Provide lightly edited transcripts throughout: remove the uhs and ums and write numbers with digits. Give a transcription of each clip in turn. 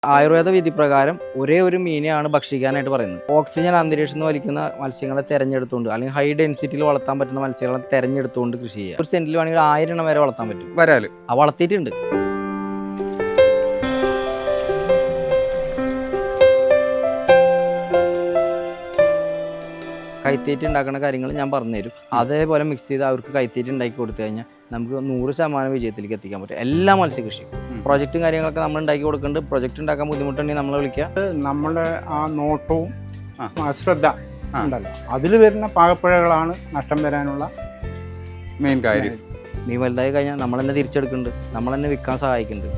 ആയുർവേദ വിധി പ്രകാരം ഒരേ ഒരു മീനെയാണ് ഭക്ഷിക്കാനായിട്ട് പറയുന്നത്. ഓക്സിജൻ അന്തരീക്ഷത്തിൽ നിന്ന് വലിക്കുന്ന മത്സ്യങ്ങളെ തെരഞ്ഞെടുത്തുകൊണ്ട് അല്ലെങ്കിൽ ഹൈ ഡെൻസിറ്റിയിൽ വളർത്താൻ പറ്റുന്ന മത്സ്യങ്ങളെ തെരഞ്ഞെടുത്തുകൊണ്ട് കൃഷി ചെയ്യുക. ഒരു സെന്റിൽ വേണമെങ്കിൽ 1000 എണ്ണം വരെ വളർത്താൻ പറ്റും. വരാല് വളർത്തിയിട്ടുണ്ട്. കൈത്തീറ്റ് ഉണ്ടാക്കുന്ന കാര്യങ്ങൾ ഞാൻ പറഞ്ഞുതരും. അതേപോലെ മിക്സ് ചെയ്ത് അവർക്ക് കൈത്തീറ്റ് ഉണ്ടാക്കി കൊടുത്തു കഴിഞ്ഞാൽ നമുക്ക് 100% വിജയത്തിലേക്ക് എത്തിക്കാൻ പറ്റും. എല്ലാ മത്സ്യകൃഷിയും പ്രൊജക്റ്റും കാര്യങ്ങളൊക്കെ നമ്മൾ ഉണ്ടാക്കി കൊടുക്കുന്നുണ്ട്. പ്രൊജക്റ്റ് ഉണ്ടാക്കാൻ ബുദ്ധിമുട്ടുണ്ടെങ്കിൽ നമ്മളെ വിളിക്കുക. നമ്മുടെ ആ നോട്ടവും ശ്രദ്ധ ഉണ്ടല്ലോ, അതിൽ വരുന്ന പാകപ്പിഴകളാണ് നഷ്ടം വരാനുള്ള മെയിൻ കാര്യം. മീൻ വലുതായി കഴിഞ്ഞാൽ നമ്മൾ തന്നെ തിരിച്ചെടുക്കുന്നുണ്ട്, നമ്മൾ തന്നെ വിൽക്കാൻ സഹായിക്കുന്നുണ്ട്.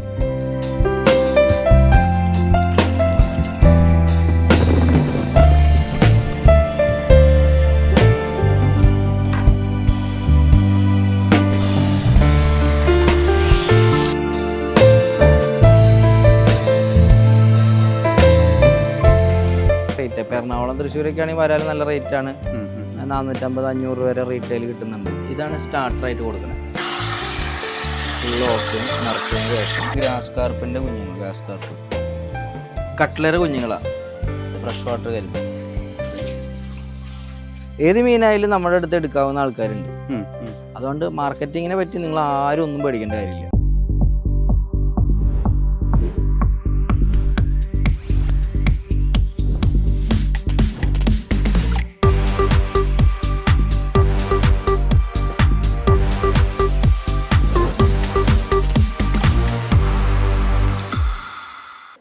ഇപ്പം എറണാകുളം തൃശ്ശൂരൊക്കെ ആണെങ്കിൽ വരാൽ നല്ല റേറ്റാണ്. 450-500 വരെ റീറ്റെയിൽ കിട്ടുന്നുണ്ട്. ഇതാണ് സ്റ്റാർട്ടറായിട്ട് കൊടുക്കുന്നത്. ഫുൾ ഓപ്ഷൻ നിറച്ചതിന് ശേഷം ഗ്രാസ് കാർപ്പിൻ്റെ കുഞ്ഞുങ്ങൾ, ഗ്രാസ് കാർപ്പ് കട്ട്ലർ കുഞ്ഞുങ്ങളാണ്, ഫ്രഷ് വാട്ടർ കരിമീൻ. ഏത് മീനായാലും നമ്മുടെ അടുത്ത് എടുക്കാവുന്ന ആൾക്കാരുണ്ട്. അതുകൊണ്ട് മാർക്കറ്റിങ്ങിനെ പറ്റി നിങ്ങൾ ആരും ഒന്നും പേടിക്കേണ്ട കാര്യമില്ല.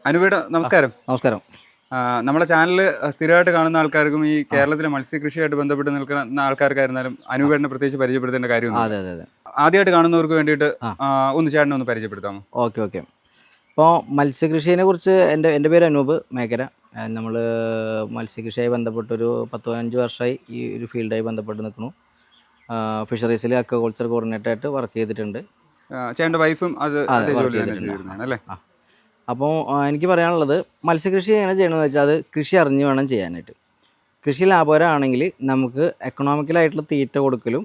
അനുവേട നമസ്കാരം. നമസ്കാരം. നമ്മുടെ ചാനൽ സ്ഥിരമായിട്ട് കാണുന്ന ആൾക്കാർക്കും ഈ കേരളത്തിലെ മത്സ്യകൃഷിയായിട്ട് ബന്ധപ്പെട്ട് നിൽക്കുന്ന ആൾക്കാർക്കായിരുന്നാലും അനുവേടിനെ പ്രത്യേകിച്ച് പരിചയപ്പെടുത്തേണ്ട കാര്യമൊന്നും. അതെ അതെ അതെ. ആദ്യമായിട്ട് കാണുന്നവർക്ക് വേണ്ടിയിട്ട് ചേട്ടനെ ഒന്ന് പരിചയപ്പെടുത്താമോ? ഓക്കെ. ഇപ്പോൾ മത്സ്യകൃഷിയെ കുറിച്ച് എൻ്റെ പേര് അനൂപ് മേക്കര. നമ്മൾ മത്സ്യകൃഷിയായി ബന്ധപ്പെട്ടൊരു 10-15 വർഷമായി ഈ ഒരു ഫീൽഡായി ബന്ധപ്പെട്ട് നിൽക്കുന്നു. ഫിഷറീസിൽ അക്വാകൾച്ചർ കോർഡിനേറ്ററായിട്ട് വർക്ക് ചെയ്തിട്ടുണ്ട്. ചേട്ടൻ്റെ വൈഫും അത് ജോലി തന്നെ ചെയ്തിരുന്നതാണ് അല്ലേ? അപ്പോൾ എനിക്ക് പറയാനുള്ളത്, മത്സ്യകൃഷി എങ്ങനെ ചെയ്യണമെന്ന് വെച്ചാൽ അത് കൃഷി അറിഞ്ഞ് വേണം ചെയ്യാനായിട്ട്. കൃഷി ലാഭകരമാണെങ്കിൽ നമുക്ക് എക്കണോമിക്കലായിട്ടുള്ള തീറ്റ കൊടുക്കലും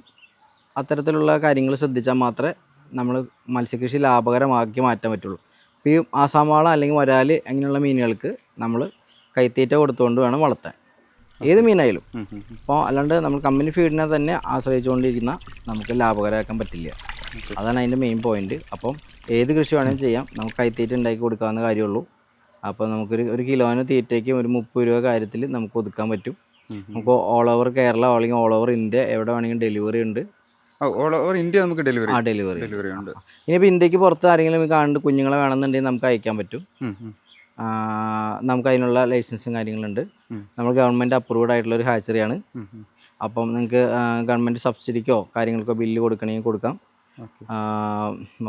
അത്തരത്തിലുള്ള കാര്യങ്ങൾ ശ്രദ്ധിച്ചാൽ മാത്രമേ നമ്മൾ മത്സ്യകൃഷി ലാഭകരമാക്കി മാറ്റാൻ പറ്റുള്ളൂ. ഇപ്പോൾ ഈ ആസാമാള അല്ലെങ്കിൽ വരാൽ അങ്ങനെയുള്ള മീനുകൾക്ക് നമ്മൾ കൈത്തീറ്റ കൊടുത്തുകൊണ്ട് വേണം വളർത്താൻ, ഏത് മീനായാലും. അപ്പോൾ അല്ലാണ്ട് നമ്മൾ കമ്പനി ഫീഡിനെ തന്നെ ആശ്രയിച്ചുകൊണ്ടിരിക്കുന്ന നമുക്ക് ലാഭകരമാക്കാൻ പറ്റില്ല. അതാണ് അതിൻ്റെ മെയിൻ പോയിന്റ്. അപ്പം ഏത് കൃഷി വേണമെങ്കിലും ചെയ്യാം, നമുക്ക് കൈത്തീറ്റ ഉണ്ടാക്കി കൊടുക്കാവുന്ന കാര്യമുള്ളൂ. അപ്പോൾ നമുക്കൊരു കിലോന് തീറ്റയ്ക്ക് ഒരു 30 രൂപ കാര്യത്തിൽ നമുക്ക് ഒതുക്കാൻ പറ്റും. നമുക്ക് ഓൾ ഓവർ കേരള അല്ലെങ്കിൽ ഓൾ ഓവർ ഇന്ത്യ എവിടെ വേണമെങ്കിലും ഡെലിവറി ഉണ്ട്. ഇന്ത്യ നമുക്ക് ഡെലിവറി ഉണ്ട്. ഇനിയിപ്പോൾ ഇന്ത്യക്ക് പുറത്ത് ആരെങ്കിലും കാണുന്നുണ്ട് കുഞ്ഞുങ്ങളെ വേണമെന്നുണ്ടെങ്കിൽ നമുക്ക് അയക്കാൻ പറ്റും. നമുക്ക് അതിനുള്ള ലൈസൻസും കാര്യങ്ങളുണ്ട്. നമ്മൾ ഗവൺമെൻറ് അപ്രൂവ്ഡ് ആയിട്ടുള്ള ഒരു ഹാച്ചറിയാണ്. അപ്പം നിങ്ങൾക്ക് ഗവൺമെൻറ് സബ്സിഡിക്കോ കാര്യങ്ങൾക്കോ ബില്ല് കൊടുക്കണമെങ്കിൽ കൊടുക്കാം.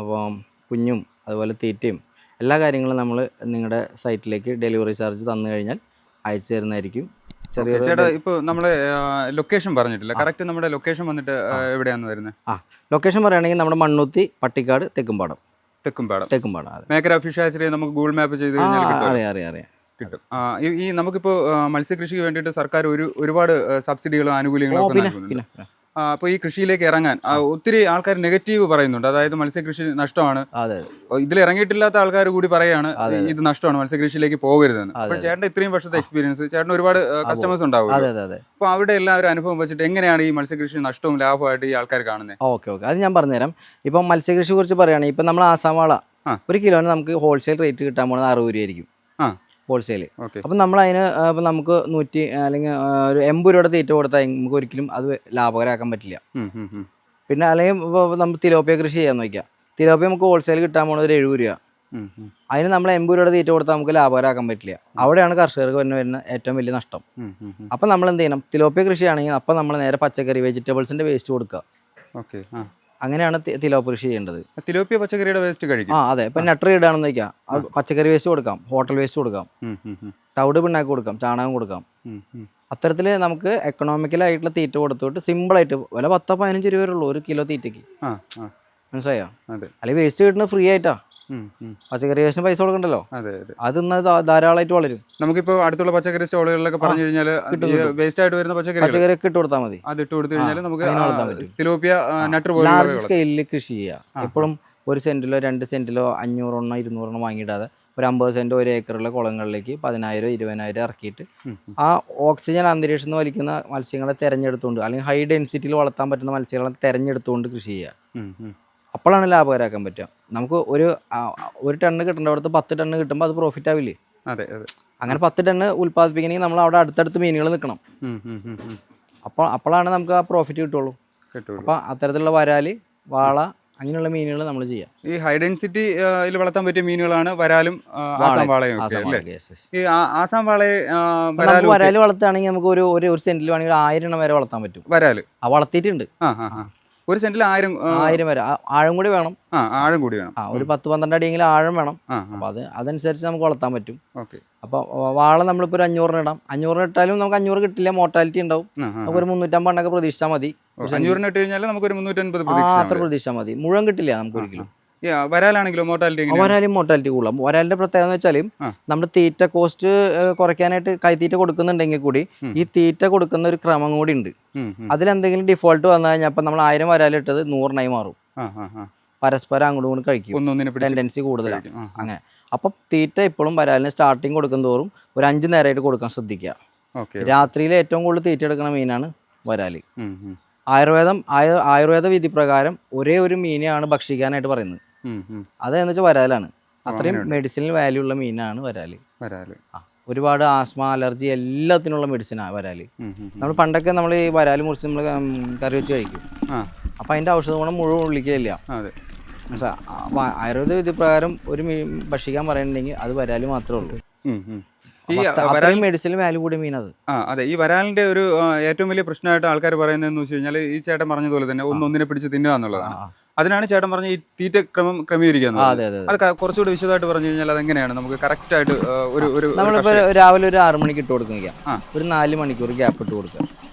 അപ്പം കുഞ്ഞും അതുപോലെ തീറ്റയും എല്ലാ കാര്യങ്ങളും നമ്മൾ നിങ്ങളുടെ സൈറ്റിലേക്ക് ഡെലിവറി ചാർജ് തന്നു കഴിഞ്ഞാൽ അയച്ചു തരുന്നതായിരിക്കും. ചേട്ടാ, ഇപ്പോൾ നമ്മളെ ലൊക്കേഷൻ പറഞ്ഞിട്ടില്ല. കറക്റ്റ് നമ്മുടെ ലൊക്കേഷൻ വന്നിട്ട് എവിടെയാണെന്ന് വരുന്നത്? ലൊക്കേഷൻ പറയുകയാണെങ്കിൽ നമ്മുടെ മണ്ണുത്തി, പട്ടിക്കാട്, തെക്കുംപാടം. മേക്കര ഫിഷ് ഹാച്ചറി നമുക്ക് ഗൂഗിൾ മാപ്പ് ചെയ്ത് കഴിഞ്ഞാൽ അറിയാം കിട്ടും. ഈ നമുക്കിപ്പോൾ മത്സ്യകൃഷിക്ക് വേണ്ടിയിട്ട് സർക്കാർ ഒരുപാട് സബ്സിഡികളും ആനുകൂല്യങ്ങളും ഒക്കെ നൽകുന്നുണ്ട്. അപ്പോൾ ഈ കൃഷിയിലേക്ക് ഇറങ്ങാൻ ഒത്തിരി ആൾക്കാർ നെഗറ്റീവ് പറയുന്നുണ്ട്. അതായത് മത്സ്യകൃഷി നഷ്ടമാണ്. ഇതിൽ ഇറങ്ങിയിട്ടില്ലാത്ത ആൾക്കാർ കൂടി പറയാണ് ഇത് നഷ്ടമാണ്, മത്സ്യകൃഷിയിലേക്ക് പോകരുതെന്ന്. അപ്പോൾ ചേട്ടൻ ഇത്രയും വർഷത്തെ എക്സ്പീരിയൻസ്, ചേട്ടൻ ഒരുപാട് കസ്റ്റമേഴ്സ് ഉണ്ടാവും. അപ്പോൾ അവിടെ എല്ലാവരും അനുഭവം വെച്ചിട്ട് എങ്ങനെയാണ് ഈ മത്സ്യകൃഷി നഷ്ടവും ലാഭമായിട്ട് ഈ ആൾക്കാർ കാണുന്നത്? ഓക്കെ, അത് ഞാൻ പറഞ്ഞുതരാം. ഇപ്പം മത്സ്യകൃഷിയെ കുറിച്ച് പറയുകയാണെങ്കിൽ ഇപ്പം നമ്മൾ ആസാമാള 1 കിലോന് നമുക്ക് ഹോൾസെയിൽ റേറ്റ് കിട്ടാൻ പോകുന്നത് 60 രൂപയായിരിക്കും ഹോൾസെയിൽ. അപ്പം നമ്മൾ അതിന് ഇപ്പം നമുക്ക് 100 അല്ലെങ്കിൽ ഒരു 80 രൂപയുടെ തീറ്റ കൊടുത്താൽ നമുക്ക് ഒരിക്കലും അത് ലാഭകരമാക്കാൻ പറ്റില്ല. പിന്നെ അല്ലെങ്കിൽ ഇപ്പോൾ നമ്മൾ തിലോപ്പിയ കൃഷി ചെയ്യാൻ നോക്കിയാൽ തിലോപ്പിയ നമുക്ക് ഹോൾസെയിൽ കിട്ടാൻ പോകുന്നത് 70 രൂപ. അതിന് നമ്മൾ 80 രൂപയുടെ തീറ്റ കൊടുത്താൽ നമുക്ക് ലാഭകരമാക്കാൻ പറ്റില്ല. അവിടെയാണ് കർഷകർക്ക് വരുന്ന ഏറ്റവും വലിയ നഷ്ടം. അപ്പം നമ്മൾ എന്ത് ചെയ്യണം, തിലോപ്പിയ കൃഷിയാണെങ്കിൽ അപ്പം നമ്മൾ നേരെ പച്ചക്കറി വെജിറ്റബിൾസിൻ്റെ വേസ്റ്റ് കൊടുക്കുക. അങ്ങനെയാണ് തിലോപ്പിയ കൃഷി ചെയ്യേണ്ടത്. തിലോപ്പിയ പച്ചക്കറിയുടെ വേസ്റ്റ് കഴിക്കും. അതെ. ഇപ്പം നട്ടറി ഇടാണെന്ന് വയ്ക്കാം, പച്ചക്കറി വേസ്റ്റ് കൊടുക്കാം, ഹോട്ടൽ വേസ്റ്റ് കൊടുക്കാം, തവിട് പിണ്ണാക്ക് കൊടുക്കാം, ചാണകം കൊടുക്കാം. അത്തരത്തിൽ നമുക്ക് എക്കണോമിക്കലായിട്ടുള്ള തീറ്റ കൊടുത്തിട്ട് സിമ്പിളായിട്ട് വില 10-15 രൂപ ഉള്ളൂ 1 കിലോ തീറ്റയ്ക്ക്. മനസ്സിലായോ? അല്ലെങ്കിൽ വേസ്റ്റ് കിട്ടുന്നത് ഫ്രീ ആയിട്ടാ. പച്ചക്കറി വേസ്റ്റിന് പൈസ കൊടുക്കണ്ടല്ലോ. അത് ഇന്ന് ധാരാളമായിട്ട് വളരും. നമുക്കിപ്പോ അടുത്തുള്ള പച്ചക്കറി സ്റ്റോളുകളിലൊക്കെ പറഞ്ഞു കഴിഞ്ഞാൽ വേസ്റ്റ് ആയിട്ട് വരുന്ന പച്ചക്കറി ഇട്ട് കൊടുത്താൽ മതി. അത് ഇട്ട് കൊടുത്തു കഴിഞ്ഞാൽ നമുക്ക് തിലോപ്പിയ നട്ടർ ലാർജ് സ്കെയിലിൽ കൃഷി ചെയ്യാം. എപ്പോഴും 1 സെന്റിലോ 2 സെന്റിലോ 500 200 വാങ്ങിയിടാതെ ഒരു 50 സെൻറ്റ് 1 ഏക്കറുള്ള കുളങ്ങളിലേക്ക് 10,000 20,000 ഇറക്കിയിട്ട് ആ ഓക്സിജൻ അന്തരീക്ഷത്തിൽ നിന്ന് വലിക്കുന്ന മത്സ്യങ്ങളെ തിരഞ്ഞെടുത്തുകൊണ്ട് അല്ലെങ്കിൽ ഹൈ ഡെൻസിറ്റിയിൽ വളർത്താൻ പറ്റുന്ന മത്സ്യങ്ങളെ തിരഞ്ഞെടുത്തുകൊണ്ട് കൃഷി ചെയ്യുക. അപ്പോഴാണ് ലാഭകരമാക്കാൻ പറ്റുക. നമുക്ക് ഒരു ടണ്ണ് കിട്ടേണ്ടടുത്ത് 10 ടണ്ണ് കിട്ടുമ്പോൾ അത് പ്രോഫിറ്റ് ആവില്ലേ? അതെ അതെ. അങ്ങനെ 10 ടണ്ണ് ഉൽപ്പാദിപ്പിക്കണമെങ്കിൽ നമ്മൾ അവിടെ അടുത്തടുത്ത് മീനുകൾ നിൽക്കണം. അപ്പോഴാണ് നമുക്ക് ആ പ്രോഫിറ്റ് കിട്ടുള്ളൂ. അപ്പോൾ അത്തരത്തിലുള്ള വരാല്, വാള അങ്ങനെയുള്ള മീനുകൾ നമ്മൾ ചെയ്യാം. ഈ ഹൈ ഡെൻസിറ്റി വളർത്താൻ പറ്റിയ മീനുകളാണ് വരാലും ആസാം വാളയും. ഈ ആസാം വാളയെ വരാല് വളർത്തുകയാണെങ്കിൽ നമുക്ക് ഒരു സെന്റിൽ വേണമെങ്കിൽ 1000 എണ്ണം വരെ വളർത്താൻ പറ്റും. വരാല് വളർത്തിയിട്ടുണ്ട്. ഒരു സെന്റിൽ 1000 വരെ. ആഴം കൂടി വേണം. ആഴം കൂടി വേണം. ഒരു 10-12 അടിയെങ്കിലും ആഴം വേണം. അപ്പൊ അതനുസരിച്ച് നമുക്ക് വളർത്താൻ പറ്റും. അപ്പൊ വാള നമ്മളിപ്പോ ഒരു 500 ഇടാം. 500 ഇട്ടാലും നമുക്ക് 500 കിട്ടില്ല, മോർട്ടാലിറ്റി ഉണ്ടാവും. നമുക്ക് ഒരു 350 എണ്ണൊക്കെ പ്രതീക്ഷിച്ചാൽ മതി. 500 ഇട്ട് കഴിഞ്ഞാൽ നമുക്ക് ഒരു 350 അത്ര പ്രതീക്ഷിച്ചാൽ മതി. മുഴുവൻ കിട്ടില്ല നമുക്ക് ഒരിക്കലും. വരാലാണെങ്കിലോ മോർട്ടാലിറ്റി കൂടുതലും. വരാലിന്റെ പ്രത്യേകത എന്ന് വെച്ചാൽ നമ്മൾ തീറ്റ കോസ്റ്റ് കുറയ്ക്കാനായിട്ട് കൈത്തീറ്റ കൊടുക്കുന്നുണ്ടെങ്കിൽ കൂടി ഈ തീറ്റ കൊടുക്കുന്ന ഒരു ക്രമം കൂടി ഉണ്ട്. അതിലെന്തെങ്കിലും ഡിഫോൾട്ട് വന്നു കഴിഞ്ഞാൽ അപ്പം നമ്മൾ 1000 വരാലിട്ടത് 100 മാറും. പരസ്പരം അങ്ങോട്ടും കൂടി കഴിക്കും. ടെൻഡൻസി കൂടുതലാണ് അങ്ങനെ. അപ്പം തീറ്റ ഇപ്പോഴും വരാലിന് സ്റ്റാർട്ടിങ് കൊടുക്കും തോറും ഒരു 5 നേരമായിട്ട് കൊടുക്കാൻ ശ്രദ്ധിക്കുക. രാത്രിയിൽ ഏറ്റവും കൂടുതൽ തീറ്റ എടുക്കുന്ന മീനാണ് വരാല്. ആയുർവേദ വിധി പ്രകാരം ഒരേ ഒരു മീനെയാണ് ഭക്ഷിക്കാനായിട്ട് പറയുന്നത്. അതെന്ന് വെച്ചാൽ വരാലാണ്. അത്രയും മെഡിസിനൽ വാല്യൂ ഉള്ള മീനാണ് വരാല്. ഒരുപാട് ആസ്മ, അലർജി എല്ലാത്തിനുള്ള മെഡിസിനാണ് വരാല്. നമ്മൾ പണ്ടൊക്കെ നമ്മൾ ഈ വരാല് മുറിച്ച് നമ്മൾ കറി വെച്ച് കഴിക്കും. അപ്പം അതിൻ്റെ ഔഷധ ഗുണം മുഴുവൻ ഉള്ളിക്കില്ല. ആയുർവേദ വിധി പ്രകാരം ഒരു മീൻ ഭക്ഷിക്കാൻ പറയുന്നുണ്ടെങ്കിൽ അത് വരാല് മാത്രമേ ഉള്ളൂ. ഈ മെഡിസിനൽ വാല്യൂ കൂടിയ മീനത്. അതെ. ഈ വരാലിന്റെ ഒരു ഏറ്റവും വലിയ പ്രശ്നമായിട്ട് ആൾക്കാർ പറയുന്നതെന്ന് വെച്ച് കഴിഞ്ഞാൽ ഈ ചേട്ടൻ പറഞ്ഞതുപോലെ തന്നെ ഒന്നിനെ പിടിച്ച് തിന്നുക എന്നുള്ളതാണ്. അതിനാണ് ചേട്ടൻ പറഞ്ഞ ഈ തീറ്റ ക്രമീകരിക്കുക. അത് കുറച്ചുകൂടി വിശദമായിട്ട് പറഞ്ഞു കഴിഞ്ഞാൽ അതെങ്ങനെയാണ് നമുക്ക് കറക്റ്റ് ആയിട്ട് നമ്മളിപ്പോ രാവിലെ ഒരു 6 മണിക്ക് ഇട്ട് കൊടുക്കുക, ഒരു 4 മണിക്കൂർ ഗ്യാപ്പ് ഇട്ട് കൊടുക്കുക.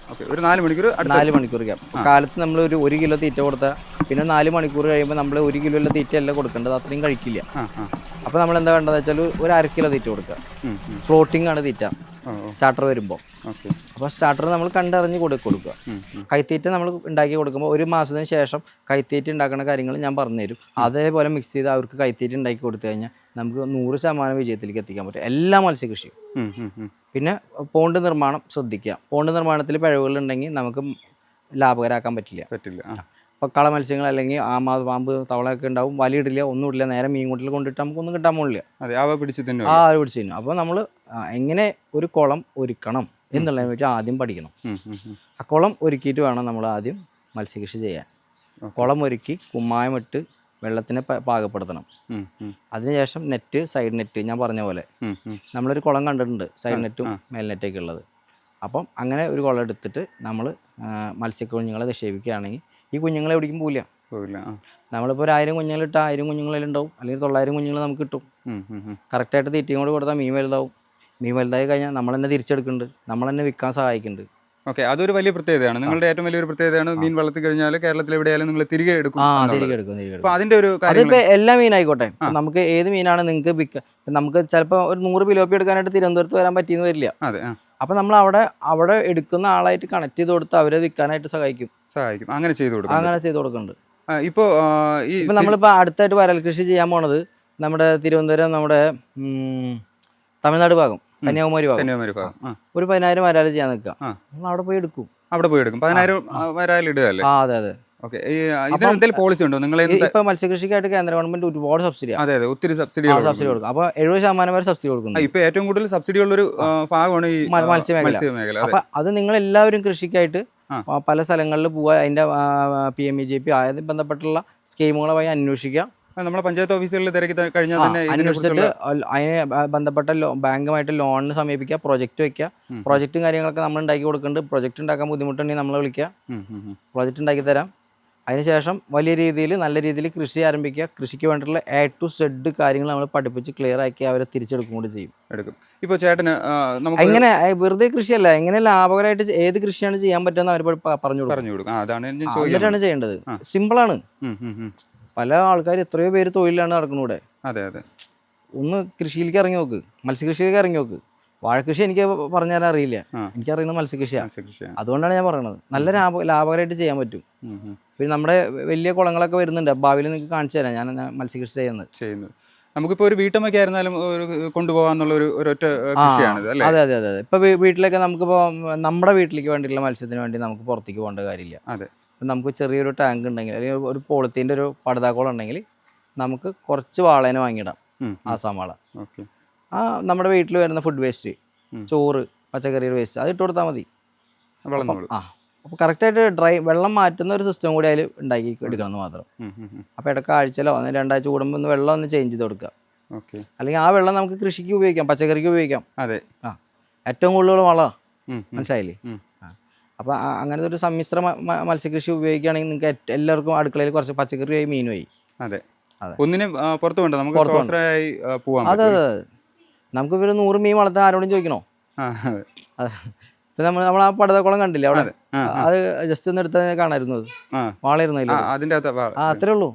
ഒരു 4 മണിക്കൂർ ഗ്യാപ്പ്. കാലത്ത് നമ്മൾ ഒരു 1 കിലോ തീറ്റ കൊടുത്താൽ പിന്നെ 4 മണിക്കൂർ കഴിയുമ്പോൾ നമ്മൾ 1 കിലോ തീറ്റ അല്ല കൊടുക്കേണ്ടത്, അത്രയും കഴിക്കില്ല. അപ്പോൾ നമ്മൾ എന്താ വേണ്ടതെന്ന് വെച്ചാൽ ഒരു 1/2 കിലോ തീറ്റ കൊടുക്കുക. ഫ്ലോട്ടിംഗ് ആണ് തീറ്റ സ്റ്റാർട്ടർ വരുമ്പോൾ. അപ്പോൾ സ്റ്റാർട്ടർ നമ്മൾ കണ്ടറിഞ്ഞ് കൊടുക്കുക. കൈത്തീറ്റ നമ്മൾ ഉണ്ടാക്കി കൊടുക്കുമ്പോൾ 1 മാസത്തിന് ശേഷം കൈത്തീറ്റ ഉണ്ടാക്കുന്ന കാര്യങ്ങൾ ഞാൻ പറഞ്ഞുതരും. അതേപോലെ മിക്സ് ചെയ്ത് അവർക്ക് കൈത്തീറ്റ ഉണ്ടാക്കി കൊടുത്തു കഴിഞ്ഞാൽ നമുക്ക് 100% വിജയത്തിലേക്ക് എത്തിക്കാൻ പറ്റും എല്ലാ മത്സ്യകൃഷിയും. പിന്നെ പോണ്ട് നിർമ്മാണം ശ്രദ്ധിക്കുക. പോണ്ട് നിർമ്മാണത്തിൽ പിഴവുകളുണ്ടെങ്കിൽ നമുക്ക് ലാഭകരമാക്കാൻ പറ്റില്ല. ഇപ്പോൾ കള മത്സ്യങ്ങൾ അല്ലെങ്കിൽ പാമ്പ്, തവളയൊക്കെ ഉണ്ടാവും. വലിയിടില്ല, ഒന്നും ഇടില്ല, നേരെ മീൻ കൂട്ടിൽ കൊണ്ടിട്ട് നമുക്കൊന്നും കിട്ടാൻ പോകില്ല. പിടിച്ചു തിന്നു. അപ്പോൾ നമ്മൾ എങ്ങനെ ഒരു കുളം ഒരുക്കണം എന്നുള്ളതിനെ പറ്റി ആദ്യം പഠിക്കണം. ആ കുളം ഒരുക്കിയിട്ട് വേണം നമ്മൾ ആദ്യം മത്സ്യകൃഷി ചെയ്യാൻ. കുളം ഒരുക്കി കുമ്മായമിട്ട് വെള്ളത്തിനെ പാകപ്പെടുത്തണം. അതിനുശേഷം നെറ്റ്, സൈഡ് നെറ്റ് ഞാൻ പറഞ്ഞ പോലെ നമ്മളൊരു കുളം കണ്ടിട്ടുണ്ട്, സൈഡ് നെറ്റും മേൽ നെറ്റൊക്കെ ഉള്ളത്. അപ്പം അങ്ങനെ ഒരു കുളം എടുത്തിട്ട് നമ്മൾ മത്സ്യക്കുഞ്ഞുങ്ങളെ നിക്ഷേപിക്കുകയാണെങ്കിൽ ഈ കുഞ്ഞുങ്ങളെ എവിടേക്കും പോവില്ല. നമ്മളിപ്പോൾ ഒരു 1000 കുഞ്ഞുങ്ങളിട്ടാൽ 1000 കുഞ്ഞുങ്ങളിലുണ്ടാവും, അല്ലെങ്കിൽ 900 കുഞ്ഞുങ്ങൾ നമുക്ക് കിട്ടും. കറക്റ്റായിട്ട് തീറ്റയും കൂടെ കൊടുത്താൽ മീൻ വലുതാവും. മീൻ വലുതായി കഴിഞ്ഞാൽ നമ്മൾ തന്നെ തിരിച്ചെടുക്കുന്നുണ്ട്, നമ്മൾ തന്നെ വിൽക്കാൻ സഹായിക്കുന്നുണ്ട്. അതൊരു വലിയ പ്രത്യേകതയാണ്. നിങ്ങളുടെ ഏറ്റവും വലിയൊരു പ്രത്യേകതയാണ് മീൻ വളർത്തി കഴിഞ്ഞാൽ കേരളത്തിൽ എവിടെയാലും നിങ്ങൾ തിരികെ എടുക്കും. അതിന്റെ ഒരു അതിപ്പോ എല്ലാ മീനായിക്കോട്ടെ, നമുക്ക് ഏത് മീനാണ് നിങ്ങൾക്ക് വിൽക്കുക. നമുക്ക് ചിലപ്പോൾ ഒരു 100 പിലോപ്പി എടുക്കാനായിട്ട് തിരുവനന്തപുരത്ത് വരാൻ പറ്റിയെന്ന് വരില്ല. അപ്പൊ നമ്മൾ അവിടെ എടുക്കുന്ന ആളായിട്ട് കണക്ട് ചെയ്ത് കൊടുത്ത് അവരെ വിൽക്കാനായിട്ട് സഹായിക്കും. അങ്ങനെ ചെയ്ത് കൊടുക്കുന്നുണ്ട്. ഇപ്പൊ നമ്മളിപ്പോ അടുത്തായിട്ട് വരൽ കൃഷി ചെയ്യാൻ പോണത് നമ്മുടെ തിരുവനന്തപുരം, നമ്മുടെ തമിഴ്നാട് ഭാഗം, കന്യാകുമാരി ഭാഗം. ഒരു 10,000 വരാൽ ചെയ്യാൻ നിൽക്കുക. നമ്മൾ അവിടെ പോയി എടുക്കും. 10,000 വരാൽ ഇടുക അല്ലേ? അതെ. പോളിസി ഉണ്ടോ നിങ്ങൾ? ഇപ്പൊ മത്സ്യകൃഷിക്കായിട്ട് കേന്ദ്ര ഗവൺമെന്റ് ഒരുപാട് സബ്സിഡി ഒത്തിരി സബ്സിഡി കൊടുക്കും. അപ്പൊ 70% വരെ സബ്സിഡി കൊടുക്കുന്നു. ഇപ്പൊ ഏറ്റവും കൂടുതൽ സബ്സിഡി ഉള്ളൊരു ഭാഗമാണ് ഈ മത്സ്യമേഖല. അപ്പൊ അത് നിങ്ങൾ എല്ലാവരും കൃഷിക്കായിട്ട് പല സ്ഥലങ്ങളിൽ പോവുക, അതിന്റെ PMEJP ആയത് ബന്ധപ്പെട്ടുള്ള സ്കീമുകളെ വഴി അന്വേഷിക്കുക. നമ്മളെ പഞ്ചായത്ത് ഓഫീസുകളിൽ തിരക്കി കഴിഞ്ഞാൽ തന്നെ അന്വേഷിച്ചിട്ട് അതിന് ബന്ധപ്പെട്ട ബാങ്കുമായിട്ട് ലോണിന് സമീപിക്കുക, പ്രൊജക്ട് വെക്കുക. പ്രൊജക്റ്റും കാര്യങ്ങളൊക്കെ നമ്മൾ ഉണ്ടാക്കി കൊടുക്കുന്നുണ്ട്. പ്രൊജക്ട് ഉണ്ടാക്കാൻ ബുദ്ധിമുട്ടുണ്ടെങ്കിൽ നമ്മളെ വിളിക്കുക, പ്രൊജക്ട് ഉണ്ടാക്കി തരാം. അതിനുശേഷം വലിയ രീതിയിൽ നല്ല രീതിയിൽ കൃഷി ആരംഭിക്കുക. കൃഷിക്ക് വേണ്ടിയിട്ടുള്ള A to Z കാര്യങ്ങൾ നമ്മൾ പഠിപ്പിച്ച് ക്ലിയർ ആക്കി അവരെ തിരിച്ചെടുക്കും കൂടി ചെയ്യും. ഇപ്പോൾ ചേട്ടന് എങ്ങനെ വെറുതെ കൃഷിയല്ല, എങ്ങനെ ലാഭകരമായിട്ട് ഏത് കൃഷിയാണ് ചെയ്യാൻ പറ്റുമെന്ന് അവർ പറഞ്ഞു കൊടുക്കും. എന്നിട്ടാണ് ചെയ്യേണ്ടത്. സിമ്പിളാണ്. പല ആൾക്കാർ എത്രയോ പേര് തൊഴിലാണ് നടക്കുന്നത് ഇവിടെ. ഒന്ന് കൃഷിയിലേക്ക് ഇറങ്ങി നോക്ക്, മത്സ്യകൃഷിയിലേക്ക് ഇറങ്ങി നോക്ക്. വാഴക്കൃഷി എനിക്ക് പറഞ്ഞു തരാൻ അറിയില്ല, എനിക്കറിയുന്നത് മത്സ്യകൃഷിയാണ്. അതുകൊണ്ടാണ് ഞാൻ പറയുന്നത് നല്ല ലാഭകരമായിട്ട് ചെയ്യാൻ പറ്റും. പിന്നെ നമ്മുടെ വലിയ കുളങ്ങളൊക്കെ വരുന്നുണ്ട്, ഭാവിയിൽ നിങ്ങൾക്ക് കാണിച്ചു തരാം ഞാൻ മത്സ്യകൃഷി ചെയ്യുന്നത്. നമുക്കിപ്പോ ഒരു വീട്ടമ്മയ്ക്ക് ആയിരുന്നാലും ഒരു കൊണ്ടുപോകാന്നുള്ള ഒരൊറ്റ കൃഷിയാണിത് അല്ലേ? അതെ അതെ അതെ അതെ. ഇപ്പൊ വീട്ടിലൊക്കെ നമുക്കിപ്പോ നമ്മുടെ വീട്ടിലേക്ക് വേണ്ടിയിട്ടുള്ള മത്സ്യത്തിന് വേണ്ടി നമുക്ക് പുറത്തേക്ക് പോകേണ്ട കാര്യമില്ല. അതെ. നമുക്ക് ചെറിയൊരു ടാങ്ക് ഉണ്ടെങ്കിൽ അല്ലെങ്കിൽ ഒരു പോളിത്തീൻ്റെ ഒരു പടുതാക്കോളം ഉണ്ടെങ്കിൽ നമുക്ക് കുറച്ച് വാളേനെ വാങ്ങിയിടാം. ആസാം വാള. ഓക്കെ. നമ്മുടെ വീട്ടിൽ വരുന്ന ഫുഡ് വേസ്റ്റ്, ചോറ്, പച്ചക്കറിയുടെ വേസ്റ്റ് അത് ഇട്ട് കൊടുത്താൽ മതി. അപ്പോൾ കറക്റ്റായിട്ട് വെള്ളം മാറ്റുന്ന ഒരു സിസ്റ്റം കൂടി അതിൽ ഉണ്ടാക്കി എടുക്കണമെന്ന് മാത്രം. അപ്പോൾ ഇടയ്ക്ക് ആഴ്ചയിലോ 2 ആഴ്ച കൂടുമ്പോൾ വെള്ളം ഒന്ന് ചേഞ്ച് ചെയ്ത് കൊടുക്കുക. അല്ലെങ്കിൽ ആ വെള്ളം നമുക്ക് കൃഷിക്ക് ഉപയോഗിക്കാം, പച്ചക്കറിക്ക് ഉപയോഗിക്കാം. അതെ. ഏറ്റവും കൂടുതൽ വളമാണ്, മനസ്സിലായില്ലേ? അപ്പോൾ അങ്ങനത്തെ ഒരു സമ്മിശ്ര മത്സ്യകൃഷി ഉപയോഗിക്കുകയാണെങ്കിൽ നിങ്ങൾക്ക് എല്ലാവർക്കും അടുക്കളയിൽ കുറച്ച് പച്ചക്കറിയായി മീനുമായി. അതെ. ഒന്നിനും പുറത്തു വേണ്ട, നമുക്ക് സ്വാശ്രയമായി പോവാം. അതെ അതെ. നമുക്ക് ഒരു 100 മീൻ വളർത്താൻ ആരോടും ചോദിക്കണോ? അതെ. ഇപ്പൊ നമ്മൾ ആ പടുതാക്കുളം കണ്ടില്ലേ അവിടെ, അത് ജസ്റ്റ് ഒന്ന് എടുത്താൽ കാണായിരുന്നു. വാളായിരുന്നു അതിന്റെ അത്രേ ഉള്ളൂ,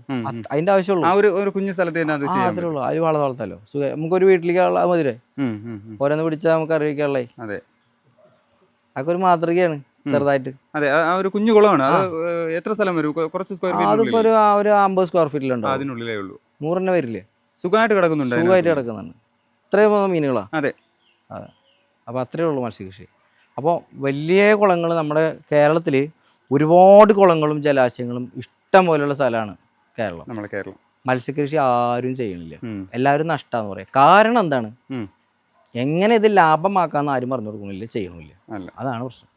അതിന്റെ ആവശ്യമുള്ളൂ. ഒരു കുഞ്ഞു സ്ഥലത്ത് അത്രേ ഉള്ളൂ. അതിൽ വാള വളർത്താലോ നമുക്ക് ഒരു വീട്ടിലേക്ക് മതിരെ ഓരോന്ന് പിടിച്ചാൽ നമുക്ക് അറിയിക്കാനുള്ളേ. അതെ. അതൊക്കെ ഒരു മാതൃകയാണ് ചെറുതായിട്ട്. അതെ. ഒരു കുഞ്ഞു കുളമാണ്. എത്ര സ്ഥലം വരും? കുറച്ച് സ്ക്വയർ ഫീറ്റ്. അതിപ്പോ ഒരു 50 സ്ക്വയർ ഫീറ്റിലുണ്ടോ? അതിനുള്ളിലേ ഉള്ളൂ. 100 വരില്ലേ? സുഖമായിട്ട് കിടക്കുന്നുണ്ട്. സുഖമായിട്ട് കിടക്കുന്നുണ്ട്. ഇത്രയും മീനുകളാ. അതെ. അപ്പോൾ അത്രേ ഉള്ളൂ മത്സ്യകൃഷി. അപ്പോൾ വലിയ കുളങ്ങൾ നമ്മുടെ കേരളത്തിൽ ഒരുപാട് കുളങ്ങളും ജലാശയങ്ങളും ഇഷ്ടം പോലെയുള്ള സ്ഥലമാണ് കേരളം. നമ്മുടെ കേരളം. മത്സ്യകൃഷി ആരും ചെയ്യണില്ല, എല്ലാവരും നഷ്ടമാണെന്ന് പറയാം. കാരണം എന്താണ്? എങ്ങനെ ഇത് ലാഭമാക്കാമെന്ന് ആരും പറഞ്ഞു കൊടുക്കണില്ല, ചെയ്യണില്ല. അതാണ് പ്രശ്നം.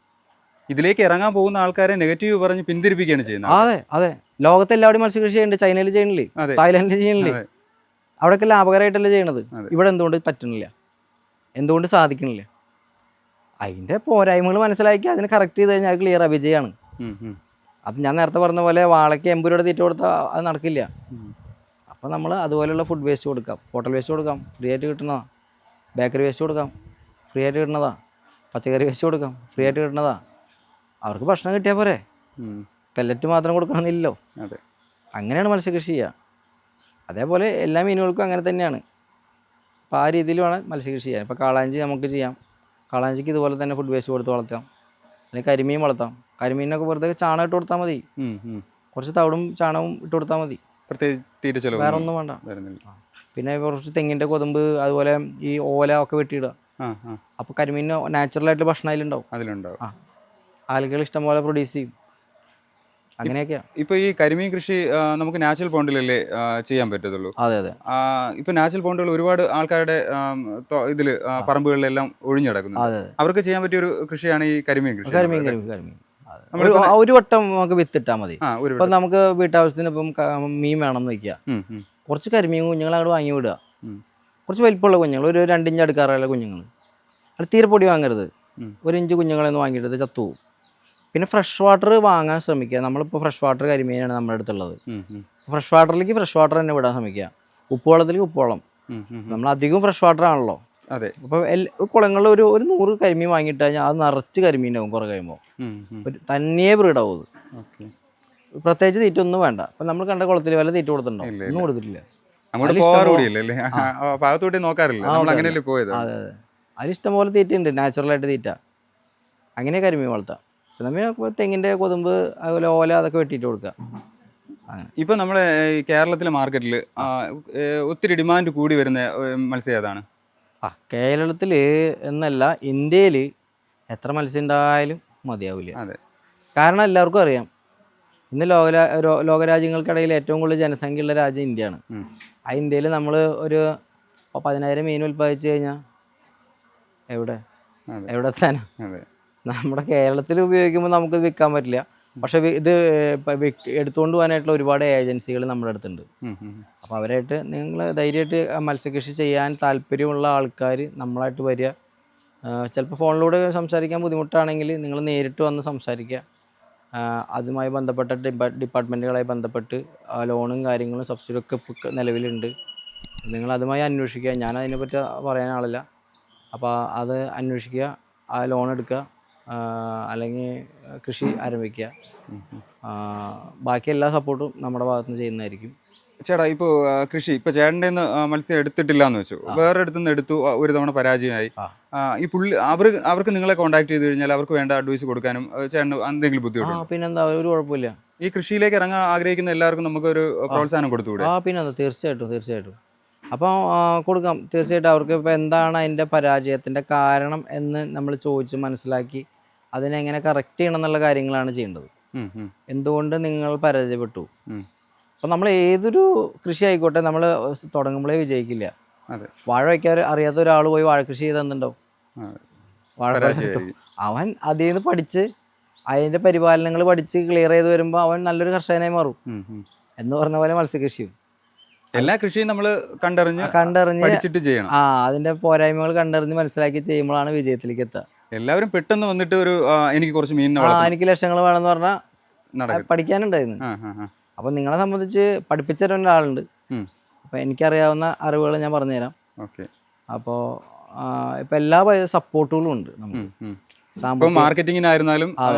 ഇതിലേക്ക് ഇറങ്ങാൻ പോകുന്ന ആൾക്കാരെ നെഗറ്റീവ് പറഞ്ഞ് പിന്തിരിപ്പിക്കുകയാണ് ചെയ്യുന്നത്. അതെ അതെ. ലോകത്ത് എല്ലാവരും മത്സ്യകൃഷി ചെയ്യുന്നുണ്ട്. ചൈനയിൽ ചെയ്യണില്ലേ, തായ്ലാൻഡിൽ ചെയ്യണില്ലേ? അവിടെയൊക്കെ ലാഭകരമായിട്ടല്ലേ ചെയ്യണത്. ഇവിടെ എന്തുകൊണ്ട് പറ്റണില്ല, എന്തുകൊണ്ട് സാധിക്കണില്ല? അതിൻ്റെ പോരായ്മകൾ മനസ്സിലാക്കി അതിനെ കറക്റ്റ് ചെയ്ത് കഴിഞ്ഞാൽ ക്ലിയറാണ്, വിജയമാണ്. അത് ഞാൻ നേരത്തെ പറഞ്ഞ പോലെ വാളയ്ക്ക് 80 രൂപയുടെ തീറ്റ കൊടുത്താൽ അത് നടക്കില്ല. അപ്പോൾ നമ്മൾ അതുപോലെയുള്ള ഫുഡ് വേസ്റ്റ് കൊടുക്കാം, ഹോട്ടൽ വേസ്റ്റ് കൊടുക്കാം, ഫ്രീ ആയിട്ട് കിട്ടുന്നതാണ്. ബേക്കറി വേസ്റ്റ് കൊടുക്കാം, ഫ്രീ ആയിട്ട് കിട്ടുന്നതാണ്. പച്ചക്കറി വേസ്റ്റ് കൊടുക്കാം, ഫ്രീ ആയിട്ട് കിട്ടുന്നതാണ്. അവർക്ക് ഭക്ഷണം കിട്ടിയാൽ പോരെ, പെല്ലറ്റ് മാത്രം കൊടുക്കണമെന്നില്ലല്ലോ. അതെ. അങ്ങനെയാണ് മത്സ്യകൃഷി ചെയ്യുക. അതേപോലെ എല്ലാ മീനുകൾക്കും അങ്ങനെ തന്നെയാണ്. അപ്പോൾ ആ രീതിയിൽ വേണം മത്സ്യകൃഷി ചെയ്യാൻ. ഇപ്പോൾ കാളാഞ്ചി നമുക്ക് ചെയ്യാം. കാളാഞ്ചിക്ക് ഇതുപോലെ തന്നെ ഫുഡ് വേസ്റ്റ് കൊടുത്ത് വളർത്താം. അല്ലെങ്കിൽ കരിമീൻ വളർത്താം. കരിമീനൊക്കെ വെറുതെ ചാണകം ഇട്ട് കൊടുത്താൽ മതി, കുറച്ച് തവിടും ചാണകവും ഇട്ട് കൊടുത്താൽ മതി, പ്രത്യേകിച്ച് വേറെ ഒന്നും വേണ്ട. പിന്നെ കുറച്ച് തെങ്ങിൻ്റെ കൊതുമ്പ്, അതുപോലെ ഈ ഓല ഒക്കെ വെട്ടിയിടുക. അപ്പോൾ കരിമീന് നാച്ചുറലായിട്ട് ഭക്ഷണം അതിലുണ്ടാവും. ആളുകൾ ഇഷ്ടംപോലെ പ്രൊഡ്യൂസ് ചെയ്യും. അങ്ങനെയൊക്കെയാ. ഇപ്പൊ ഈ കരിമീൻ കൃഷി നമുക്ക് നാച്ചുറൽ പോണ്ടിലല്ലേ ചെയ്യാൻ പറ്റത്തുള്ളൂ? അതെ അതെ. ഇപ്പൊ നാച്ചുറൽ പോണ്ടുകൾ ഒരുപാട് ആൾക്കാരുടെ ഇതില് പറമ്പുകളിലെല്ലാം ഒഴിഞ്ഞു കിടക്കുന്നു. അവർക്ക് ചെയ്യാൻ പറ്റിയ ഒരു കൃഷിയാണ് ഈ കരിമീൻ കൃഷി. കരിമീൻ ഒരു വട്ടം നമുക്ക് വിത്തിട്ടാൽ മതി. ഇപ്പൊ നമുക്ക് വീട്ടാവശ്യത്തിന് ഇപ്പം മീൻ വേണം എന്ന് വെക്കുക, കുറച്ച് കരിമീൻ കുഞ്ഞുങ്ങൾ അങ്ങോട്ട് വാങ്ങി വിടുക. കുറച്ച് വലിപ്പമുള്ള കുഞ്ഞുങ്ങൾ, ഒരു 2 ഇഞ്ച് അടുക്കാറുള്ള കുഞ്ഞുങ്ങൾ. അത് തീരെ പൊടി വാങ്ങരുത്. 1 ഇഞ്ച് കുഞ്ഞുങ്ങളെന്ന് വാങ്ങിയിട്ട് ചത്തുപോകും. പിന്നെ ഫ്രഷ് വാട്ടർ വാങ്ങാൻ ശ്രമിക്കുക. നമ്മളിപ്പോൾ ഫ്രഷ് വാട്ടർ കരിമീനാണ് നമ്മുടെ അടുത്തുള്ളത്. ഫ്രഷ് വാട്ടറിലേക്ക് ഫ്രഷ് വാട്ടർ തന്നെ വിടാൻ ശ്രമിക്കുക. ഉപ്പുവെള്ളത്തിലേക്ക് ഉപ്പുവെള്ളം. നമ്മൾ അധികം ഫ്രഷ് വാട്ടർ ആണല്ലോ. അതെ. അപ്പോൾ കുളങ്ങളിൽ ഒരു 100 കരിമീൻ വാങ്ങിയിട്ട് കഴിഞ്ഞാൽ അത് നിറച്ച് കരിമീനാവും. കുറേ കഴിയുമ്പോൾ തന്നെയേ ബ്രീഡാവും. അത് പ്രത്യേകിച്ച് തീറ്റ ഒന്നും വേണ്ട. അപ്പം നമ്മൾ കണ്ട കുളത്തിൽ വല്ല തീറ്റ കൊടുത്തിട്ടുണ്ടോ? ഒന്നും കൊടുത്തിട്ടില്ല. അതെ അതെ. അതിലിഷ്ടംപോലെ തീറ്റ ഉണ്ട്, നാച്ചുറലായിട്ട് തീറ്റ. അങ്ങനെ കരിമീൻ വളർത്താം. പിന്നെ തെങ്ങിൻ്റെ കൊതുമ്പ്, അതുപോലെ ഓല, അതൊക്കെ വെട്ടിയിട്ട് കൊടുക്കുക. അങ്ങനെ. ഇപ്പം നമ്മുടെ കേരളത്തിലെ മാർക്കറ്റിൽ ഒത്തിരി ഡിമാൻഡ് കൂടി വരുന്ന മത്സ്യം ഏതാണ്? കേരളത്തിൽ എന്നല്ല, ഇന്ത്യയിൽ എത്ര മത്സ്യം ഉണ്ടായാലും മതിയാവില്ല. അതെ. കാരണം എല്ലാവർക്കും അറിയാം, ഇന്ന് ലോകരാജ്യങ്ങൾക്കിടയിൽ ഏറ്റവും കൂടുതൽ ജനസംഖ്യയുള്ള രാജ്യം ഇന്ത്യയാണ്. ആ ഇന്ത്യയിൽ നമ്മൾ ഒരു 10,000 മീൻ ഉൽപ്പാദിച്ചു കഴിഞ്ഞാൽ എവിടെ എത്താനാ? നമ്മുടെ കേരളത്തിൽ ഉപയോഗിക്കുമ്പോൾ നമുക്ക് വിൽക്കാൻ പറ്റില്ല. പക്ഷെ ഇത് എടുത്തുകൊണ്ട് പോകാനായിട്ടുള്ള ഒരുപാട് ഏജൻസികൾ നമ്മുടെ അടുത്തുണ്ട്. അപ്പോൾ അവരായിട്ട് നിങ്ങൾ ധൈര്യമായിട്ട് മത്സ്യകൃഷി ചെയ്യാൻ താല്പര്യമുള്ള ആൾക്കാർ നമ്മളായിട്ട് വരിക. ചിലപ്പോൾ ഫോണിലൂടെ സംസാരിക്കാൻ ബുദ്ധിമുട്ടാണെങ്കിൽ നിങ്ങൾ നേരിട്ട് വന്ന് സംസാരിക്കുക. അതുമായി ബന്ധപ്പെട്ട ഡിപ്പാർട്ട്മെൻറ്റുകളായി ബന്ധപ്പെട്ട് ലോണും കാര്യങ്ങളും സബ്സിഡി ഒക്കെ ഇപ്പോൾ നിലവിലുണ്ട്. നിങ്ങൾ അതുമായി അന്വേഷിക്കുക. ഞാൻ അതിനെപ്പറ്റി പറയാൻ ആളില്ല. അപ്പോൾ അത് അന്വേഷിക്കുക, ആ ലോൺ എടുക്കുക, അല്ലെങ്കിൽ കൃഷി ആരംഭിക്കുക. ബാക്കി എല്ലാ സപ്പോർട്ടും നമ്മുടെ ഭാഗത്തുനിന്ന് ചെയ്യുന്നതായിരിക്കും. ചേട്ടാ, ഇപ്പോൾ കൃഷി ഇപ്പോൾ ചേട്ടൻ്റെ മത്സ്യം എടുത്തിട്ടില്ല എന്ന് വെച്ചു, വേറെ അടുത്തുനിന്ന് എടുത്തു, ഒരു തവണ പരാജയമായി. ഈ അവർക്ക് നിങ്ങളെ കോൺടാക്ട് ചെയ്ത് കഴിഞ്ഞാൽ അവർക്ക് വേണ്ട അഡ്വൈസ് കൊടുക്കാനും ചേട്ടന് എന്തെങ്കിലും ബുദ്ധിമുട്ടുണ്ട്? പിന്നെന്താ, ഒരു കുഴപ്പമില്ല. ഈ കൃഷിയിലേക്ക് ഇറങ്ങാൻ ആഗ്രഹിക്കുന്ന എല്ലാവർക്കും നമുക്കൊരു പ്രോത്സാഹനം കൊടുത്തുകൂടെ? പിന്നെന്താ, തീർച്ചയായിട്ടും. അപ്പോൾ കൊടുക്കാം തീർച്ചയായിട്ടും. അവർക്ക് ഇപ്പോൾ എന്താണ് അതിൻ്റെ പരാജയത്തിൻ്റെ കാരണം എന്ന് നമ്മൾ ചോദിച്ച് മനസ്സിലാക്കി അതിനെങ്ങനെ കറക്റ്റ് ചെയ്യണം എന്നുള്ള കാര്യങ്ങളാണ് ചെയ്യേണ്ടത്. എന്തുകൊണ്ട് നിങ്ങൾ പരാജയപ്പെട്ടു. അപ്പോൾ നമ്മൾ ഏതൊരു കൃഷി ആയിക്കോട്ടെ നമ്മൾ തുടങ്ങുമ്പോഴേ വിജയിക്കില്ല. വാഴ വയ്ക്കാൻ അറിയാത്ത ഒരാൾ പോയി വാഴ കൃഷി ചെയ്ത് തന്നിട്ടുണ്ടാവും, വാഴ അവൻ അതിൽ നിന്ന് പഠിച്ച് അതിൻ്റെ പരിപാലനങ്ങൾ പഠിച്ച് ക്ലിയർ ചെയ്ത് വരുമ്പോൾ അവൻ നല്ലൊരു കർഷകനായി മാറും. എന്ന് പറഞ്ഞ പോലെ മത്സ്യകൃഷിയും എല്ലാ കൃഷിയും നമ്മൾ കണ്ടറിഞ്ഞ് പഠിച്ചിട്ട് ചെയ്യണം. അതിന്റെ പോരായ്മകൾ കണ്ടറിഞ്ഞ് മനസ്സിലാക്കി ചെയ്യുമ്പോഴാണ് വിജയത്തിലേക്ക് എത്തുക. എല്ലാവരും പെട്ടെന്ന് വന്നിട്ട് ഒരു എനിക്ക് കുറച്ച് മീൻ എനിക്ക് ലക്ഷങ്ങൾ വേണമെന്ന് പറഞ്ഞാൽ പഠിക്കാനുണ്ടായിരുന്നു. അപ്പൊ നിങ്ങളെ സംബന്ധിച്ച് പഠിപ്പിച്ച ഒരാളുണ്ട്. അപ്പൊ എനിക്കറിയാവുന്ന അറിവുകൾ ഞാൻ പറഞ്ഞുതരാം. അപ്പോൾ ഇപ്പൊ എല്ലാ സപ്പോർട്ടുകളും ഉണ്ട് നമുക്ക്. മാർക്കറ്റിങ്ങിനായിരുന്നാലും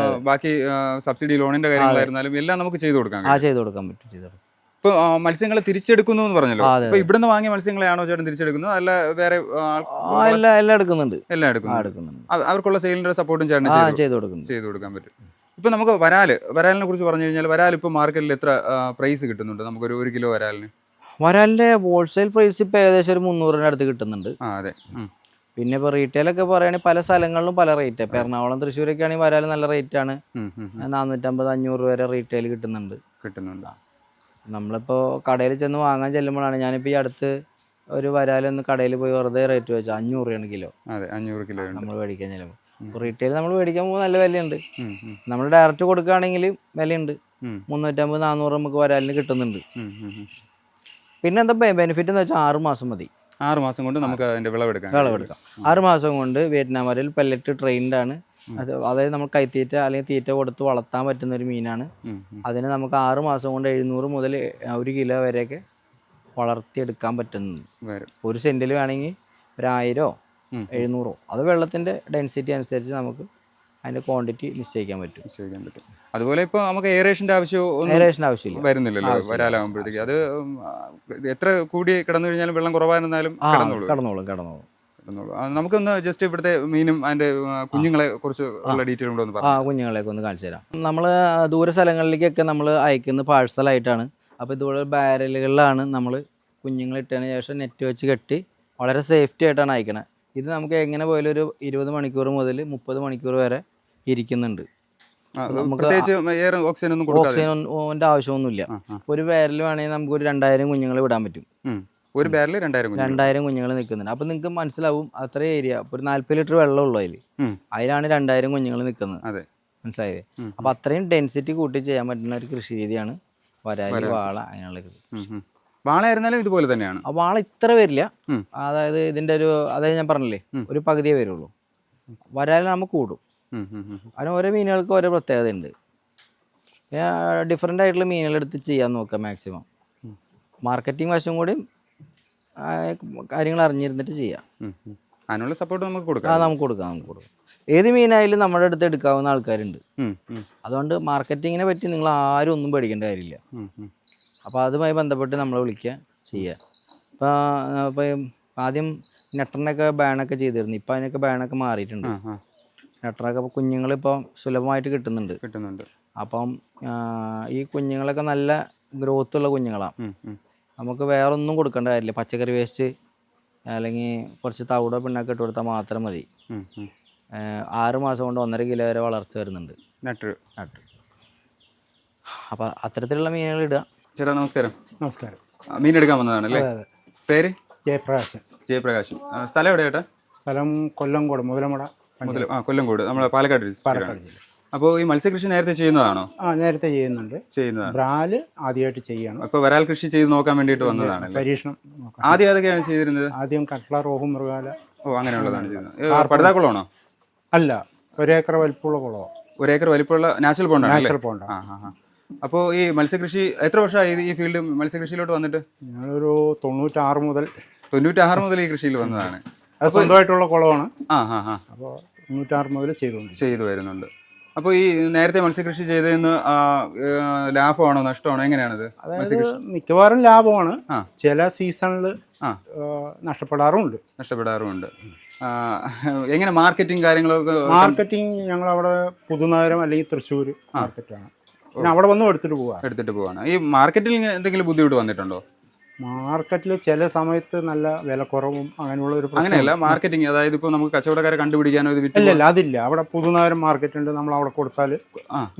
ബാക്കി സബ്സിഡി ലോണിന്റെ കാര്യങ്ങളായിരുന്നാലും എല്ലാം നമുക്ക് ചെയ്തു കൊടുക്കാൻ പറ്റും. ഇപ്പൊ മത്സ്യങ്ങളെ തിരിച്ചെടുക്കുന്നു എന്ന് പറഞ്ഞല്ലോ. ഇപ്പൊ ഇവിടുന്ന് വാങ്ങിയ മത്സ്യങ്ങളെയാണോ ചേട്ടൻ തിരിച്ചെടുക്കുന്നത്, അല്ല വേറെ എല്ലാം എടുക്കുന്നുണ്ട്? എല്ലാം എടുക്കുന്നുണ്ട്. അവർക്കുള്ള സെയിലിന്റെ സപ്പോർട്ടും ചേട്ടൻ ചെയ്തു കൊടുക്കാൻ പറ്റും. ഇപ്പൊ നമുക്ക് വരാലിനെ കുറിച്ച് പറഞ്ഞു കഴിഞ്ഞാൽ, വരാൽ ഇപ്പൊ മാർക്കറ്റിൽ എത്ര പ്രൈസ് കിട്ടുന്നുണ്ട് നമുക്കൊരു 1 കിലോ വരാലിന്? വരാലിന്റെ ഹോൾസെയിൽ പ്രൈസ് ഇപ്പൊ ഏകദേശം ഒരു 300 അടുത്ത് കിട്ടുന്നുണ്ട്. അതെ. പിന്നെ ഇപ്പോൾ റീറ്റെയിലൊക്കെ പറയുകയാണെങ്കിൽ പല സ്ഥലങ്ങളിലും പല റേറ്റ്. ഇപ്പോൾ എറണാകുളം തൃശ്ശൂരൊക്കെ ആണെങ്കിൽ വരാൽ നല്ല റേറ്റാണ്. 450-500 വരെ റീറ്റെയിൽ കിട്ടുന്നുണ്ട്. നമ്മളിപ്പോൾ കടയിൽ ചെന്ന് വാങ്ങാൻ ചെല്ലുമ്പോഴാണ്, ഞാനിപ്പോൾ ഈ അടുത്ത് ഒരു വരാലൊന്ന് കടയിൽ പോയി വെറുതെ റേറ്റ് വെച്ചാൽ 500 രൂപയാണ് കിലോ. 500 കിലോ നമ്മൾ മേടിക്കാൻ ചെല്ലുമ്പോൾ. റീറ്റെയിൽ നമ്മൾ മേടിക്കാൻ പോകുമ്പോൾ നല്ല വിലയുണ്ട്. നമ്മൾ ഡയറക്റ്റ് കൊടുക്കുകയാണെങ്കിൽ വിലയുണ്ട്. 350-400 നമുക്ക് വരാലിന് കിട്ടുന്നുണ്ട്. പിന്നെ എന്താ ബെനിഫിറ്റ് എന്ന് വെച്ചാൽ 6 മാസം മതി. 6 മാസം കൊണ്ട് നമുക്ക് അതിന്റെ വിളവെടുക്കാം. 6 മാസം കൊണ്ട് വിയറ്റ്നാം വരൽ പെല്ലറ്റ് ട്രെയിൻഡ് ആണ്. അതായത് നമ്മൾ കൈത്തീറ്റ അല്ലെങ്കിൽ തീറ്റ കൊടുത്ത് വളർത്താൻ പറ്റുന്ന ഒരു മീനാണ്. അതിന് നമുക്ക് 6 മാസം കൊണ്ട് 700 മുതൽ 1 കിലോ വരെയൊക്കെ വളർത്തിയെടുക്കാൻ പറ്റുന്നുണ്ട്. ഒരു സെന്റിൽ വേണമെങ്കിൽ 1000-700 അത് വെള്ളത്തിന്റെ ഡെൻസിറ്റി അനുസരിച്ച് നമുക്ക് അതിന്റെ ക്വാണ്ടിറ്റി നിശ്ചയിക്കാൻ പറ്റും. അതുപോലെ ഇപ്പൊ നമുക്ക് എയറേഷന്റെ ആവശ്യമില്ല വരുന്നില്ലല്ലോ വരാലാകുമ്പോഴത്തേക്ക്. അത് എത്ര കൂടി കിടന്നു കഴിഞ്ഞാലും വെള്ളം കുറവായിരുന്നാലും കടന്നോളും. നമുക്കൊന്ന് ജസ്റ്റ് ഇവിടുത്തെ മീനും അതിന്റെ കുഞ്ഞുങ്ങളെ കുറിച്ച് ഉള്ള ഡീറ്റെയിൽ ഉണ്ടോ എന്ന് പറയാം. കുഞ്ഞുങ്ങളെയൊക്കെ ഒന്ന് കാണിച്ചു തരാം. നമ്മൾ ദൂര സ്ഥലങ്ങളിലേക്കൊക്കെ നമ്മൾ അയക്കുന്ന പാഴ്സലായിട്ടാണ്. അപ്പോൾ ഇതുപോലെ ബാരലുകളിലാണ് നമ്മൾ കുഞ്ഞുങ്ങളെ ഇട്ടതിന് ശേഷം നെറ്റ് വെച്ച് കെട്ടി വളരെ സേഫ്റ്റി ആയിട്ടാണ് അയക്കണത്. ഇത് നമുക്ക് എങ്ങനെ പോയാലും ഒരു 20 മണിക്കൂർ മുതൽ 30 മണിക്കൂർ വരെ ഇരിക്കുന്നുണ്ട്. ഓക്സിജൻ്റെ ആവശ്യമൊന്നുമില്ല. ഒരു ബാരൽ വേണമെങ്കിൽ നമുക്ക് ഒരു 2000 കുഞ്ഞുങ്ങളെ വിടാൻ പറ്റും. ഒരു ബാരൽ 2000 കുഞ്ഞുങ്ങൾ നിൽക്കുന്നുണ്ട്. അപ്പൊ നിങ്ങൾക്ക് മനസ്സിലാവും അത്ര ഏരിയ. ഒരു 40 ലിറ്റർ വെള്ളം ഉള്ളു അതിലാണ് 2000 കുഞ്ഞുങ്ങൾ നിൽക്കുന്നത്. മനസ്സിലായില്ലേ? അപ്പൊ അത്രയും ഡെൻസിറ്റി കൂട്ടി ചെയ്യാൻ പറ്റുന്ന ഒരു കൃഷി രീതിയാണ് വരാല്, വാള അങ്ങനെയുള്ള കൃഷി. വാളയായിരുന്നാലും ഇതുപോലെ തന്നെയാണ്. വാള ഇത്ര വരില്ല. അതായത് ഇതിന്റെ അതായത് ഞാൻ പറഞ്ഞില്ലേ, ഒരു പകുതിയേ വരുള്ളൂ. വരാല് നമുക്ക് കൂടും. അതിന് ഓരോ മീനുകൾക്ക് ഓരോ പ്രത്യേകത ഉണ്ട്. പിന്നെ ഡിഫറെൻ്റ് ആയിട്ടുള്ള മീനുകൾ എടുത്ത് ചെയ്യാൻ നോക്കാം മാക്സിമം. മാർക്കറ്റിംഗ് വശം കൂടി കാര്യങ്ങൾ അറിഞ്ഞിരുന്നിട്ട് ചെയ്യാം. അതിനുള്ള സപ്പോർട്ട് നമുക്ക് കൊടുക്കാം. ഏത് മീനായാലും നമ്മുടെ അടുത്ത് എടുക്കാവുന്ന ആൾക്കാരുണ്ട്. അതുകൊണ്ട് മാർക്കറ്റിങ്ങിനെ പറ്റി നിങ്ങൾ ആരും ഒന്നും പേടിക്കേണ്ട കാര്യമില്ല. അപ്പോൾ അതുമായി ബന്ധപ്പെട്ട് നമ്മളെ വിളിക്കുക, ചെയ്യുക. ഇപ്പം ആദ്യം നെട്ടറിനൊക്കെ ബാനൊക്കെ ചെയ്തിരുന്നു. ഇപ്പം അതിനൊക്കെ ബാനൊക്കെ മാറിയിട്ടുണ്ട്. നെട്ടറൊക്കെ കുഞ്ഞുങ്ങളിപ്പോൾ സുലഭമായിട്ട് കിട്ടുന്നുണ്ട്. അപ്പം ഈ കുഞ്ഞുങ്ങളൊക്കെ നല്ല ഗ്രോത്ത് ഉള്ള കുഞ്ഞുങ്ങളാണ്. നമുക്ക് വേറെ ഒന്നും കൊടുക്കേണ്ട കാര്യമില്ല. പച്ചക്കറി വേസ്റ്റ് അല്ലെങ്കിൽ കുറച്ച് തവിടോ പിണ്ണൊക്കെ ഇട്ട് കൊടുത്താൽ മാത്രം മതി. 6 മാസം കൊണ്ട് 1.5 കിലോ വരെ വളർച്ച വരുന്നുണ്ട് നട്ട്. അപ്പം അത്തരത്തിലുള്ള മീനുകൾ ഇടുക. ചേട്ടാ നമസ്കാരം. നമസ്കാരം. മീൻ എടുക്കാൻ വന്നതാണല്ലേ? പേര്? ജയപ്രകാശൻ. സ്ഥലം എവിടെ ചേട്ടാ? സ്ഥലം കൊല്ലംകോട്, മുതലമട. കൊല്ലംകോട്, നമ്മുടെ പാലക്കാട് ജില്ല. അപ്പോൾ ഈ മത്സ്യകൃഷി നേരത്തെ ചെയ്യുന്നതാണോ? നേരത്തെ ചെയ്യുന്നുണ്ട്. ബ്രാല് ആദ്യമായിട്ട് ചെയ്യണം. അപ്പോൾ വരാൽ കൃഷി ചെയ്ത് നോക്കാൻ വേണ്ടിയിട്ട് വന്നതാണ് പരീക്ഷണം. ആദ്യം ഏതൊക്കെയാണ് ചെയ്തിരുന്നത്? ആദ്യം കട്ട്ള, റോഹു, മൃഗാല. അങ്ങനെയുള്ളതാണ് ചെയ്തത്. പടുതാക്കുളമാണോ? അല്ല, 1 ഏക്കർ വലിപ്പമുള്ള കുളമാണ്. 1 ഏക്കർ വലിപ്പമുള്ള നാച്ചുറൽ പോണ്ടാണ്. അപ്പോൾ ഈ മത്സ്യകൃഷി എത്ര വർഷമായി ഈ ഫീൽഡ് മത്സ്യകൃഷിയിലോട്ട് വന്നിട്ട്? ഞങ്ങളൊരു 96 മുതൽ ഈ കൃഷിയിൽ വന്നതാണ്. സ്വന്തമായിട്ടുള്ള കുളമാണ്. അപ്പോൾ 96 മുതൽ ചെയ്തു വരുന്നുണ്ട്. അപ്പോൾ ഈ നേരത്തെ മത്സ്യകൃഷി ചെയ്തതിന് ലാഭമാണോ നഷ്ടമാണോ എങ്ങനെയാണത്? അതായത് മിക്കവാറും ലാഭമാണ്. ചില സീസണിൽ നഷ്ടപ്പെടാറുമുണ്ട്. എങ്ങനെ മാർക്കറ്റിംഗ് കാര്യങ്ങളൊക്കെ? മാർക്കറ്റിംഗ് ഞങ്ങൾ അവിടെ പുതുനഗരം അല്ലെങ്കിൽ തൃശ്ശൂർ മാർക്കറ്റാണ്. പിന്നെ അവിടെ വന്ന് എടുത്തിട്ട് പോവാണ്. ഈ മാർക്കറ്റിൽ എന്തെങ്കിലും ബുദ്ധിമുട്ട് വന്നിട്ടുണ്ടോ? മാർക്കറ്റിൽ ചില സമയത്ത് നല്ല വിലക്കുറവും അങ്ങനെയുള്ള ഒരു പ്രശ്നം. അങ്ങനെയല്ല മാർക്കറ്റിംഗ്, അതായത് ഇപ്പോൾ നമുക്ക് കച്ചവടക്കാരെ കണ്ടുപിടിക്കാനോ ഇത് വിറ്റ് ഇല്ല അതില്ല. അവിടെ പുതുനഗരം മാർക്കറ്റ് ഉണ്ട്, നമ്മൾ അവിടെ കൊടുത്താൽ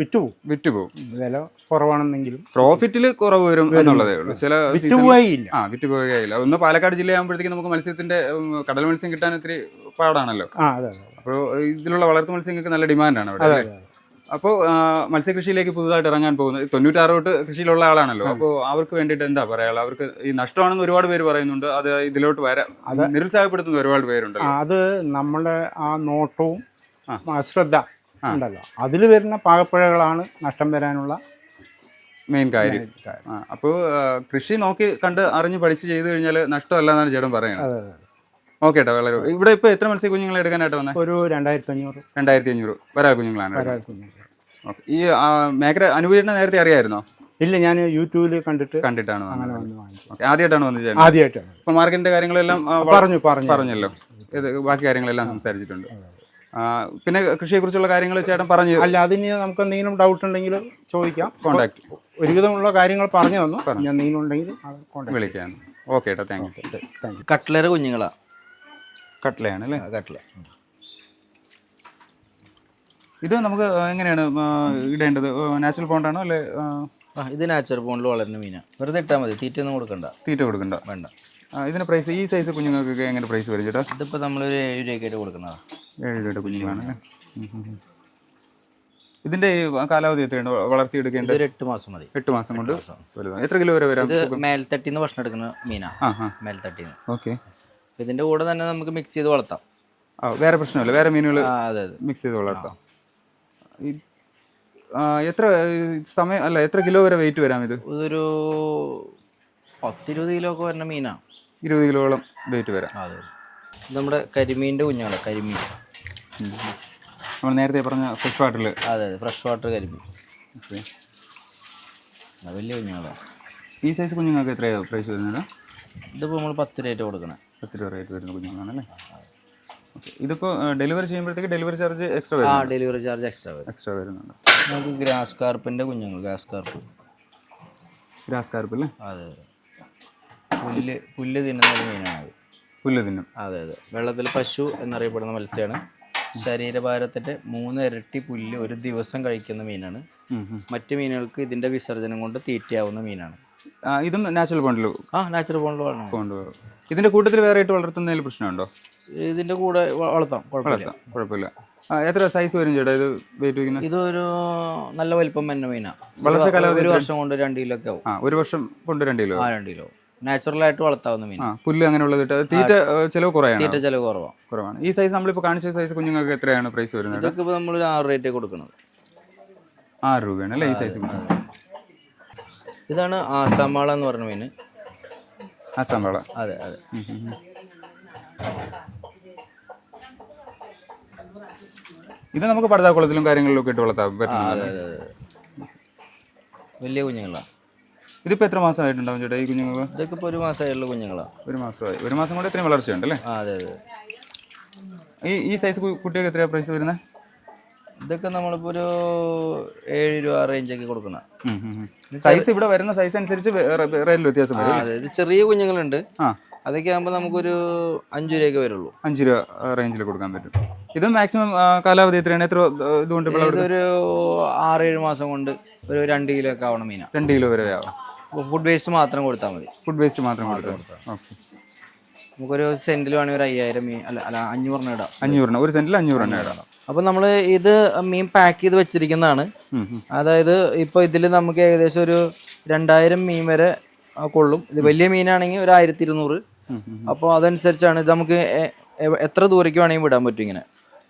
വിറ്റുപോകും. വില കുറവാണെന്നെങ്കിലും പ്രോഫിറ്റിൽ കുറവ് വരും എന്നുള്ളതേ ഉള്ളൂ. ചില വിറ്റുപോയില്ല. വിറ്റുപോകുകയില്ല. ഒന്ന് പാലക്കാട് ജില്ലയാകുമ്പോഴത്തേക്ക് നമുക്ക് മത്സ്യത്തിന്റെ കടൽ മത്സ്യം കിട്ടാൻ ഒത്തിരി പാടാണല്ലോ. അതെ. അപ്പോൾ ഇതിലുള്ള വളർത്തു മത്സ്യങ്ങൾക്ക് നല്ല ഡിമാൻഡാണ് അവിടെ. അപ്പോൾ മത്സ്യകൃഷിയിലേക്ക് പുതുതായിട്ട് ഇറങ്ങാൻ പോകുന്നത് 96 തൊട്ട് കൃഷിയിലുള്ള ആളാണല്ലോ. അപ്പോൾ അവർക്ക് വേണ്ടിയിട്ട് എന്താ പറയാ? അവർക്ക് ഈ നഷ്ടമാണെന്ന് ഒരുപാട് പേര് പറയുന്നുണ്ട്. അത് ഇതിലോട്ട് നിരുത്സാഹപ്പെടുത്തുന്ന ഒരുപാട് പേരുണ്ട്. അത് നമ്മുടെ ആ നോട്ടവും അശ്രദ്ധ ഉണ്ടല്ലോ, അതിൽ വരുന്ന പാകപ്പിഴകളാണ് നഷ്ടം വരാനുള്ള മെയിൻ കാര്യം. അപ്പോൾ കൃഷി നോക്കി കണ്ട് അറിഞ്ഞ് പഠിച്ച് ചെയ്ത് കഴിഞ്ഞാൽ നഷ്ടമല്ല എന്നാണ് ചേട്ടൻ പറയുന്നത്. ഓക്കെ ഏട്ടാ, വളരെ. ഇവിടെ ഇപ്പോൾ എത്ര മത്സ്യ കുഞ്ഞുങ്ങളെ എടുക്കാനായിട്ട് വന്നത്? ഒരു 2500. 2500 വരാൽ കുഞ്ഞുങ്ങളാണ്. ഓക്കെ. ഈ മേഖല അനുഭവിച്ചിട്ട് നേരത്തെ അറിയായിരുന്നോ? ഇല്ല, ഞാൻ യൂട്യൂബിൽ കണ്ടിട്ടാണ് ആദ്യമായിട്ടാണ് വന്നത് ചേട്ടൻ? ആദ്യമായിട്ടാണ്. ഇപ്പൊ മാർക്കറ്റിന്റെ കാര്യങ്ങളെല്ലാം പറഞ്ഞല്ലോ, ബാക്കി കാര്യങ്ങളെല്ലാം സംസാരിച്ചിട്ടുണ്ട്. പിന്നെ കൃഷിയെ കുറിച്ചുള്ള കാര്യങ്ങൾ ചേട്ടൻ പറഞ്ഞു. അല്ല, അതിന് നമുക്ക് എന്തെങ്കിലും ഡൗട്ട് ഉണ്ടെങ്കിൽ ചോദിക്കാം, കോണ്ടാക്ട്. ഒരുവിധമുള്ള കാര്യങ്ങൾ പറഞ്ഞു തന്നു. എന്തെങ്കിലും ഉണ്ടെങ്കിൽ വിളിക്കാം. ഓക്കെ ഏട്ടാ, താങ്ക് യു. കട്ട്ലർ കുഞ്ഞുങ്ങളാ. കട്ട്ലയാണ് അല്ലേ? കട്ട്ല. ഇത് നമുക്ക് എങ്ങനെയാണ് ഇടേണ്ടത്? നാച്ചുറൽ പോണ്ടാണോ അല്ലെ? ഇത് നാച്ചുറൽ പോണ്ടിൽ വളരുന്ന മീനാണ്. വെറുതെ ഇട്ടാൽ മതി, തീറ്റ ഒന്നും കൊടുക്കണ്ട. വേണ്ട. ഇതിന് പ്രൈസ്, ഈ സൈസ് കുഞ്ഞുങ്ങൾക്ക് എങ്ങനെ പ്രൈസ് വരും ചേട്ടാ? ഇതിപ്പോൾ നമ്മളൊരു 7 രൂപയ്ക്കായിട്ട് കൊടുക്കുന്നതാണ്. 7 രൂപയുടെ കുഞ്ഞുങ്ങളാണ്. ഇതിന്റെ കാലാവധി എത്രയുണ്ട് വളർത്തിയെടുക്കേണ്ടത്? 8 മാസം മതി. 8 മാസം കൊണ്ട് എത്ര കിലോ വരെ വരാം? ഇത് മേൽത്തട്ടിന്ന് ഭക്ഷണം എടുക്കുന്ന മീനാണ്. മേൽത്തട്ടിന്ന്. ഓക്കെ. ഇതിന്റെ കൂടെ തന്നെ നമുക്ക് മിക്സ് ചെയ്ത് വളർത്താം. വേറെ പ്രശ്നമില്ല, വേറെ മീനുകൾ മിക്സ് ചെയ്ത് വളർത്താം. എത്ര സമയം അല്ല എത്ര കിലോ വരെ വെയിറ്റ് വരാം? ഇതൊരു 10-20 കിലോ ഒക്കെ വരുന്ന മീനാണ്. 20 കിലോളം വെയിറ്റ് വരാം. അതെ. ഇത് നമ്മുടെ കരിമീൻ്റെ കുഞ്ഞുങ്ങളാണ്. കരിമീൻ നമ്മൾ നേരത്തെ പറഞ്ഞ ഫ്രഷ് വാട്ടറിൽ. അതെ, ഫ്രഷ് വാട്ടർ കരിമീൻ. ഓക്കെ. വലിയ കുഞ്ഞുങ്ങളാണ്. ഈ സൈസ് കുഞ്ഞുങ്ങൾക്ക് എത്രയാണ് പ്രൈസ് വരുന്നത്? ഇതിപ്പോൾ നമ്മൾ 10 രൂപ കൊടുക്കണം. 10 രൂപ റേറ്റ് വരുന്ന കുഞ്ഞുങ്ങളാണല്ലേ? ഓക്കെ. ഇതിപ്പോൾ ഡെലിവറി ചെയ്യുമ്പോഴത്തേക്ക് ഡെലിവറി ചാർജ് എക്സ്ട്രാ വരും? ഡെലിവറി ചാർജ് എക്സ്ട്രാ വരുന്നുണ്ട്. നമുക്ക് ഗ്രാസ് കാർപ്പിൻ്റെ കുഞ്ഞുങ്ങൾ. ഗ്രാസ് കാർപ്പ് അല്ലേ? അതെ. പുല്ല് തിന്നുന്ന ഒരു മീനാണ്. പുല്ല് തിന്നും. അതെ. വെള്ളത്തിൽ പശു എന്നറിയപ്പെടുന്ന മത്സ്യമാണ്. ശരീരഭാരത്തിൻ്റെ 3 ഇരട്ടി പുല്ല് ഒരു ദിവസം കഴിക്കുന്ന മീനാണ്. മറ്റു മീനുകൾക്ക് ഇതിൻ്റെ വിസർജനം കൊണ്ട് തീറ്റയാവുന്ന മീനാണ്. ഇതും നാച്ചുറൽ പോണ്ടിൽ? നാച്ചുറൽ പോണ്ടിൽ. ഇതിന്റെ കൂട്ടത്തിൽ വേറെ ആയിട്ട് വളർത്തുന്നതിൽ പ്രശ്നമുണ്ടോ? ഇതിന്റെ കൂടെ വളർത്താം, കുഴപ്പമില്ല. എത്ര സൈസ് വരും ചേട്ടാ ഇത് വെയിറ്റ് വയ്ക്കുന്നത്? ഇതൊരു നല്ല വലിപ്പം തന്നെ മീനാണ്. വളർച്ച കാലാവധി 1 വർഷം കൊണ്ട് 2 കിലോ ഒക്കെ ആവും. 1 വർഷം കൊണ്ട് 2 കിലോ? 2 കിലോ. നാച്ചുറലായിട്ട് വളർത്താവുന്ന മീൻ. പുല്ല് അങ്ങനെയുള്ളത് തീറ്റ ചെലവ് കുറവാണ്. ഈ സൈസ് നമ്മളിപ്പോൾ കാണിച്ച സൈസ് കുഞ്ഞുങ്ങൾക്ക് എത്രയാണ് പ്രൈസ് വരുന്നത്? ഇതൊക്കെ ഇപ്പോൾ നമ്മൾ 6 രൂപ കൊടുക്കുന്നത്. 6 രൂപയാണ് അല്ലേ ഈ സൈസ്? ഇതാണ് ആസാമാള എന്ന് പറഞ്ഞ മീൻ. ആസാമാള. അതെ. ഇത് നമുക്ക് പടുതാക്കുളത്തിലും കാര്യങ്ങളിലും ഒക്കെ ഇട്ട് വളർത്താൻ പറ്റും. വലിയ കുഞ്ഞുങ്ങളാണ്. ഇതിപ്പോൾ എത്ര മാസമായിട്ടുണ്ടാവും ചേട്ടാ ഈ കുഞ്ഞുങ്ങൾ? ഇതൊക്കെ ഇപ്പോൾ 1 മാസമായുള്ള കുഞ്ഞുങ്ങളാണ്. 1 മാസമായി. 1 മാസം കൊണ്ട് ഇത്രയും വളർച്ചയുണ്ടല്ലേ? അതെ. ഈ സൈസ് കുട്ടികൾക്ക് എത്രയാണ് പ്രൈസ് വരുന്നത്? ഇതൊക്കെ നമ്മളിപ്പോൾ ഒരു 7 രൂപ റേഞ്ചൊക്കെ കൊടുക്കണം. സൈസ് ഇവിടെ വരുന്ന സൈസ് അനുസരിച്ച് റേറ്റിൽ വ്യത്യാസം വരും. അതെ. ഇത് ചെറിയ കുഞ്ഞുങ്ങളുണ്ട്. അതൊക്കെ ആകുമ്പോൾ നമുക്കൊരു 5 രൂപയൊക്കെ വരുള്ളൂ. 5 രൂപ റേഞ്ചിൽ കൊടുക്കാൻ പറ്റും. ഇത് മാക്സിമം കാലാവധി എത്രയാണ്? എത്ര ഇതുകൊണ്ട്? ഇതൊരു 6-7 മാസം കൊണ്ട് ഒരു 2 കിലോ ഒക്കെ ആവണം മീനാണ്. 2 കിലോ വരെ ആവും. ഫുഡ് വേസ്റ്റ് മാത്രം കൊടുത്താൽ മതി. ഫുഡ് വേസ്റ്റ് മാത്രം കൊടുത്താൽ. ഓക്കെ. നമുക്കൊരു സെന്റിൽ വേണമെങ്കിൽ ഒരു 5000 മീൻ അല്ല 500 ഇടാം. 500 ഒരു സെന്റിൽ 500 ഇടാം. അപ്പോൾ നമ്മൾ ഇത് മീൻ പാക്ക് ചെയ്ത് വെച്ചിരിക്കുന്നതാണ്. അതായത് ഇപ്പോൾ ഇതിൽ നമുക്ക് ഏകദേശം ഒരു 2000 മീൻ വരെ കൊള്ളും. ഇത് വലിയ മീനാണെങ്കിൽ ഒരു 1200. അപ്പോൾ അതനുസരിച്ചാണ് ഇത് നമുക്ക് എത്ര ദൂരേക്ക് വേണമെങ്കിൽ വിടാൻ പറ്റും ഇങ്ങനെ.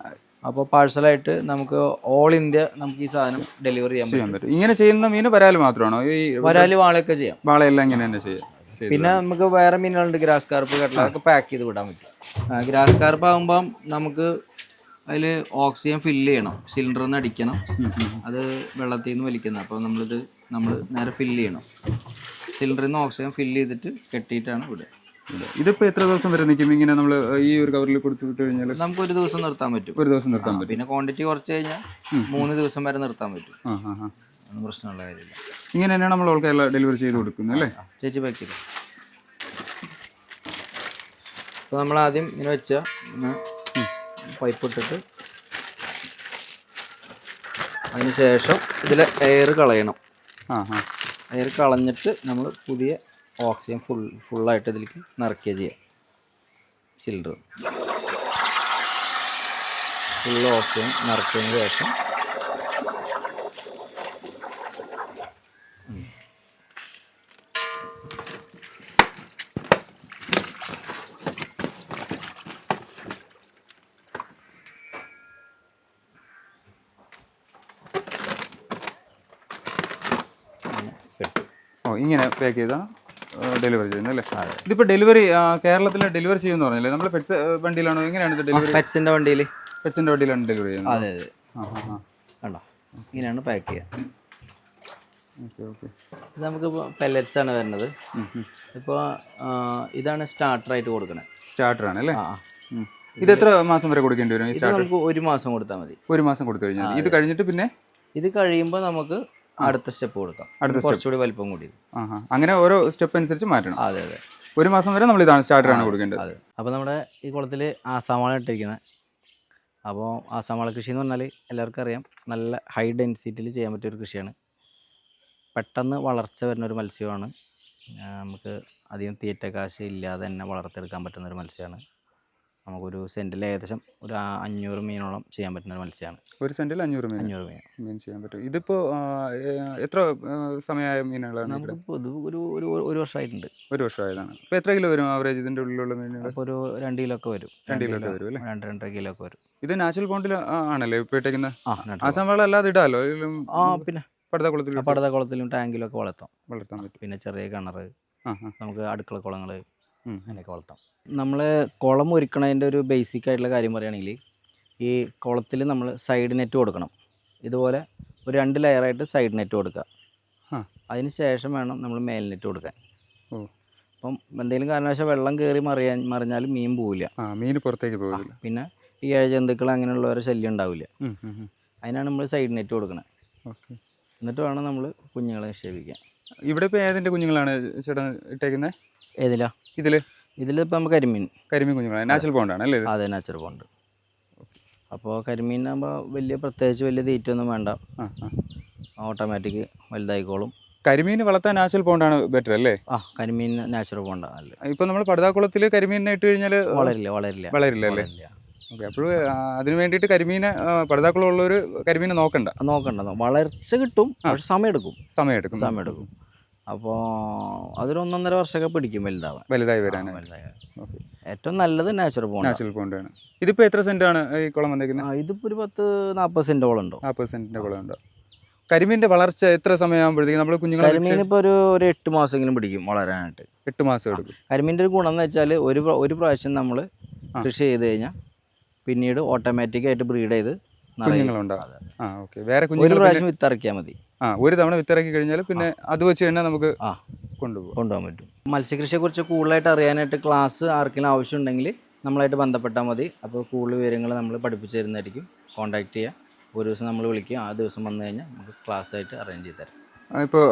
അപ്പോൾ പാഴ്സലായിട്ട് നമുക്ക് ഓൾ ഇന്ത്യ നമുക്ക് ഈ സാധനം ഡെലിവറി ചെയ്യാൻ പറ്റും. ഇങ്ങനെ ചെയ്യുന്ന മീൻ വരാൽ മാത്രമാണോ? ഈ വരാൽ വാളയൊക്കെ ചെയ്യാം. വാളയെല്ലാം ഇങ്ങനെ തന്നെ ചെയ്യാം. പിന്നെ നമുക്ക് വേറെ മീനുകളുണ്ട്, ഗ്രാസ് കാർപ്പ്, കട്ട്ലൊക്കെ പാക്ക് ചെയ്ത് വിടാൻ പറ്റും. ഗ്രാസ് കാർപ്പ് ആകുമ്പം നമുക്ക് അതിൽ ഓക്സിജൻ ഫില്ല് ചെയ്യണം. സിലിണ്ടറിൽ നിന്ന് അടിക്കണം. അത് വെള്ളത്തിൽ നിന്ന് വലിക്കുന്നത്. അപ്പോൾ നമ്മൾ നേരെ ഫില്ല് ചെയ്യണം. സിലിണ്ടറിൽ നിന്ന് ഓക്സിജൻ ഫില്ല് ചെയ്തിട്ട് കെട്ടിയിട്ടാണ് വിടുക. ഇതിപ്പോൾ എത്ര ദിവസം വരെ നിൽക്കും ഇങ്ങനെ നമ്മൾ ഈ ഒരു കവറിൽ കൊടുത്തു വിട്ട് കഴിഞ്ഞാൽ? നമുക്ക് 1 ദിവസം നിർത്താൻ പറ്റും. 1 ദിവസം നിർത്താൻ പറ്റും. പിന്നെ ക്വാണ്ടിറ്റി കുറച്ച് കഴിഞ്ഞാൽ 3 ദിവസം വരെ നിർത്താൻ പറ്റും. ഒന്നും പ്രശ്നമുള്ള കാര്യമില്ല. ഇങ്ങനെ തന്നെയാണ് നമ്മൾ ആൾക്കാരെല്ലാം ഡെലിവറി ചെയ്ത് കൊടുക്കുന്നത് അല്ലേ? ചേച്ചി പാക്ക് ചെയ്തു. അപ്പോൾ നമ്മൾ ആദ്യം ഇങ്ങനെ വെച്ച പൈപ്പ് ഇട്ടിട്ട് അതിന് ശേഷം ഇതിലെ എയർ കളയണം. എയർ കളഞ്ഞിട്ട് നമ്മൾ പുതിയ ഓക്സിജൻ ഫുള്ളായിട്ട് ഇതിലേക്ക് നിറയ്ക്കുക ചെയ്യുക. സിലിണ്ടർ ഫുൾ ഓക്സിജൻ നിറച്ചതിന് ശേഷം ഇങ്ങനെ പാക്ക് ചെയ്താൽ ഡെലിവറി ചെയ്യുന്നത് അല്ലേ? ഇതിപ്പോൾ ഡെലിവറി കേരളത്തിൽ ഡെലിവറി ചെയ്യുമെന്ന് പറഞ്ഞല്ലേ? നമ്മൾ പെറ്റ്സ് വണ്ടിയിലാണോ? എങ്ങനെയാണ് ഇത് ഡെലിവറി? പെറ്റ്സിൻ്റെ വണ്ടിയിൽ ഡെലിവറി ചെയ്യുന്നത്. അതെ അതെ. കണ്ടോ, ഇങ്ങനെയാണ് പാക്ക് ചെയ്യുക. ഓക്കെ. ഇത് നമുക്കിപ്പോൾ പെല്ലറ്റ്സ് ആണ് വരുന്നത്. ഇപ്പോൾ ഇതാണ് സ്റ്റാർട്ടറായിട്ട് കൊടുക്കണത്. സ്റ്റാർട്ടറാണ് അല്ലേ? ഇത് എത്ര മാസം വരെ കൊടുക്കേണ്ടി വരും? ഇത് നമുക്ക് 1 മാസം കൊടുത്താൽ മതി. 1 മാസം കൊടുത്തു കഴിഞ്ഞാൽ ഇത് കഴിഞ്ഞിട്ട് പിന്നെ ഇത് കഴിയുമ്പോൾ നമുക്ക് അടുത്ത സ്റ്റെപ്പ് കൊടുക്കാം. കുറച്ചുകൂടി വലിപ്പം കൂടി. അങ്ങനെ ഓരോ സ്റ്റെപ്പ് അനുസരിച്ച് മാറ്റണം. അതെ അതെ. 1 മാസം വരെ നമ്മൾ ഇതാണ് സ്റ്റാർട്ടറാണ് കൊടുക്കേണ്ടത്. അതെ. അപ്പോൾ നമ്മുടെ ഈ കുളത്തിൽ ആസാമാണ് ഇട്ടിരിക്കുന്നത്. അപ്പോൾ ആസാമാള കൃഷി എന്ന് പറഞ്ഞാൽ എല്ലാവർക്കും അറിയാം, നല്ല ഹൈ ഡെൻസിറ്റിയിൽ ചെയ്യാൻ പറ്റിയൊരു കൃഷിയാണ്. പെട്ടെന്ന് വളർച്ച വരുന്നൊരു മത്സ്യമാണ്. നമുക്ക് അധികം തീറ്റ കാശ് ഇല്ലാതെ തന്നെ വളർത്തെടുക്കാൻ പറ്റുന്നൊരു മത്സ്യമാണ്. നമുക്കൊരു സെൻറ്റിൽ ഏകദേശം ഒരു 500 മീനോളം ചെയ്യാൻ പറ്റുന്നൊരു മത്സ്യമാണ്. 1 സെൻറ്റിൽ 500 മീൻ ചെയ്യാൻ പറ്റും. ഇതിപ്പോൾ എത്ര സമയമായ മീനുകളാണ്? നമുക്കിപ്പോൾ ഇത് ഒരു വർഷമായിട്ടുണ്ട്. 1 വർഷമായതാണ്. ഇപ്പോൾ എത്ര കിലോ വരും ആവറേജ് ഇതിൻ്റെ ഉള്ളിലുള്ള മീനുകൾ? അപ്പോൾ ഒരു 2 കിലോ ഒക്കെ വരും. 2 കിലോ ഒക്കെ വരും അല്ലേ? 2-2.5 കിലോ ഒക്കെ വരും. ഇത് നാച്ചുറൽ പോണ്ടിൽ ആണല്ലേ ഇപ്പോൾ ഇട്ടേക്കുന്നത്? ആസാം വെള്ളം അല്ലാതെ ഇടാമല്ലോ? പിന്നെ പടുതാക്കുളത്തിലും ടാങ്കിലും ഒക്കെ വളർത്താൻ പറ്റും. പിന്നെ ചെറിയ കിണർ, നമുക്ക് അടുക്കള കുളങ്ങൾ അങ്ങനെയൊക്കെ വളർത്താം. നമ്മൾ കുളം ഒരുക്കണതിൻ്റെ ഒരു ബേസിക് ആയിട്ടുള്ള കാര്യം പറയുകയാണെങ്കിൽ, ഈ കുളത്തിൽ നമ്മൾ സൈഡ് നെറ്റ് കൊടുക്കണം. ഇതുപോലെ ഒരു 2 ലെയറായിട്ട് സൈഡ് നെറ്റ് കൊടുക്കുക. അതിന് ശേഷം വേണം നമ്മൾ മേൽ നെറ്റ് കൊടുക്കാൻ. അപ്പം എന്തെങ്കിലും കാരണവശാൽ വെള്ളം കയറി മറിഞ്ഞാലും മീൻ പോവില്ല, മീൻ പുറത്തേക്ക് പോകില്ല. പിന്നെ ഈ ഇഴജന്തുക്കൾ അങ്ങനെയുള്ളവരെ ശല്യം ഉണ്ടാവില്ല. അതിനാണ് നമ്മൾ സൈഡ് നെറ്റ് കൊടുക്കുന്നത്. എന്നിട്ട് വേണം നമ്മൾ കുഞ്ഞുങ്ങളെ നിക്ഷേപിക്കാൻ. ഇവിടെ ഇപ്പോൾ ഏതിൻ്റെ കുഞ്ഞുങ്ങളാണ് ചേട്ടൻ ഇട്ടേക്കുന്നത്? ഏതിലാ? ഇതിലിപ്പോൾ നമുക്ക് കരിമീൻ കുഞ്ഞുങ്ങളാണ്. നാച്ചുറൽ പോണ്ടാണ് അല്ലേ? അതെ, നാച്ചുറൽ പോണ്ട്. അപ്പോൾ കരിമീനാകുമ്പോൾ പ്രത്യേകിച്ച് വലിയ തീറ്റയൊന്നും വേണ്ട, ഓട്ടോമാറ്റിക് വലുതായിക്കോളും. കരിമീൻ വളർത്താൻ നാച്ചുറൽ പോണ്ടാണ് ബെറ്റർ അല്ലേ? കരിമീൻ നാച്ചുറൽ പോണ്ടാണ് നല്ലത്. ഇപ്പോൾ നമ്മൾ പടുതാക്കുളത്തിൽ കരിമീനിനെ ഇട്ട് കഴിഞ്ഞാൽ വളരില്ല അല്ലേ? ഓക്കെ. അപ്പോൾ അതിന് വേണ്ടിയിട്ട് കരിമീനെ പടുതാക്കുളമുള്ളൊരു കരിമീനെ നോക്കണ്ട. വളർച്ച കിട്ടും, പക്ഷെ സമയം എടുക്കും. അപ്പോൾ അതൊരു 1.5 വർഷമൊക്കെ പിടിക്കും വലുതായി വരാൻ. ഏറ്റവും നല്ലത് നാച്ചുറൽ പോണ്ടാണ്. ഇതിപ്പോൾ എത്ര സെൻറ്റാണ് ഈ കുളം വന്നേക്കുന്നത്? ഇതിപ്പോൾ ഒരു 10-40 സെൻറ്റോളം ഉണ്ടോ. 40 സെൻറ്റിൻ്റെ കുളം ഉണ്ടോ? കരിമീൻ്റെ വളർച്ച എത്ര സമയമാകുമ്പോഴത്തേക്കും നമ്മൾ കുഞ്ഞുങ്ങളെ? കരിമീൻ ഇപ്പോൾ ഒരു 8 മാസമെങ്കിലും പിടിക്കും വളരാനായിട്ട്. 8 മാസം എടുക്കും. കരിമീൻ്റെ ഒരു ഗുണം എന്ന് വെച്ചാൽ ഒരു പ്രാവശ്യം നമ്മൾ കൃഷി ചെയ്ത് കഴിഞ്ഞാൽ പിന്നീട് ഓട്ടോമാറ്റിക്കായിട്ട് ബ്രീഡ് ചെയ്ത് കുഞ്ഞുങ്ങളുണ്ടാവും. വേറെ ഒരു പ്രാവശ്യം വിത്തിറക്കിയാൽ മതി. ഒരു തവണ വിത്തിറക്കി കഴിഞ്ഞാൽ പിന്നെ അത് വെച്ച് കഴിഞ്ഞാൽ നമുക്ക് കൊണ്ടുപോകാൻ പറ്റും. മത്സ്യകൃഷിയെക്കുറിച്ച് കൂടുതലായിട്ട് അറിയാനായിട്ട് ക്ലാസ് ആർക്കെങ്കിലും ആവശ്യമുണ്ടെങ്കിൽ നമ്മളായിട്ട് ബന്ധപ്പെട്ടാൽ മതി. അപ്പോൾ കൂടുതൽ വിവരങ്ങൾ നമ്മൾ പഠിപ്പിച്ചു തരുന്നതായിരിക്കും. കോൺടാക്ട് ചെയ്യുക. ഒരു ദിവസം നമ്മൾ വിളിക്കുക, ആ ദിവസം വന്നു കഴിഞ്ഞാൽ നമുക്ക് ക്ലാസ് ആയിട്ട് അറേഞ്ച് ചെയ്ത് തരാം. ഇപ്പോൾ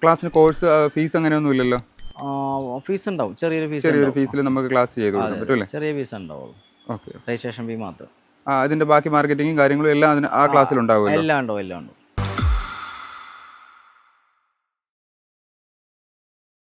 ക്ലാസ്സിന് കോഴ്സ് ഫീസ് അങ്ങനെയൊന്നും ഇല്ലല്ലോ? ഫീസ് ഉണ്ടാവും, ചെറിയൊരു ഫീസിൽ നമുക്ക് ക്ലാസ് ചെയ്ത് കൊടുക്കാൻ പറ്റും അല്ലേ? ചെറിയ ഫീസ് ഉണ്ടാവും. രജിസ്ട്രേഷൻ ഫീ മാത്രം. അതിൻ്റെ ബാക്കി മാർക്കറ്റിങ്ങും കാര്യങ്ങളും എല്ലാം ആ ക്ലാസ്സിൽ ഉണ്ടാവും. എല്ലാം ഉണ്ടാവും.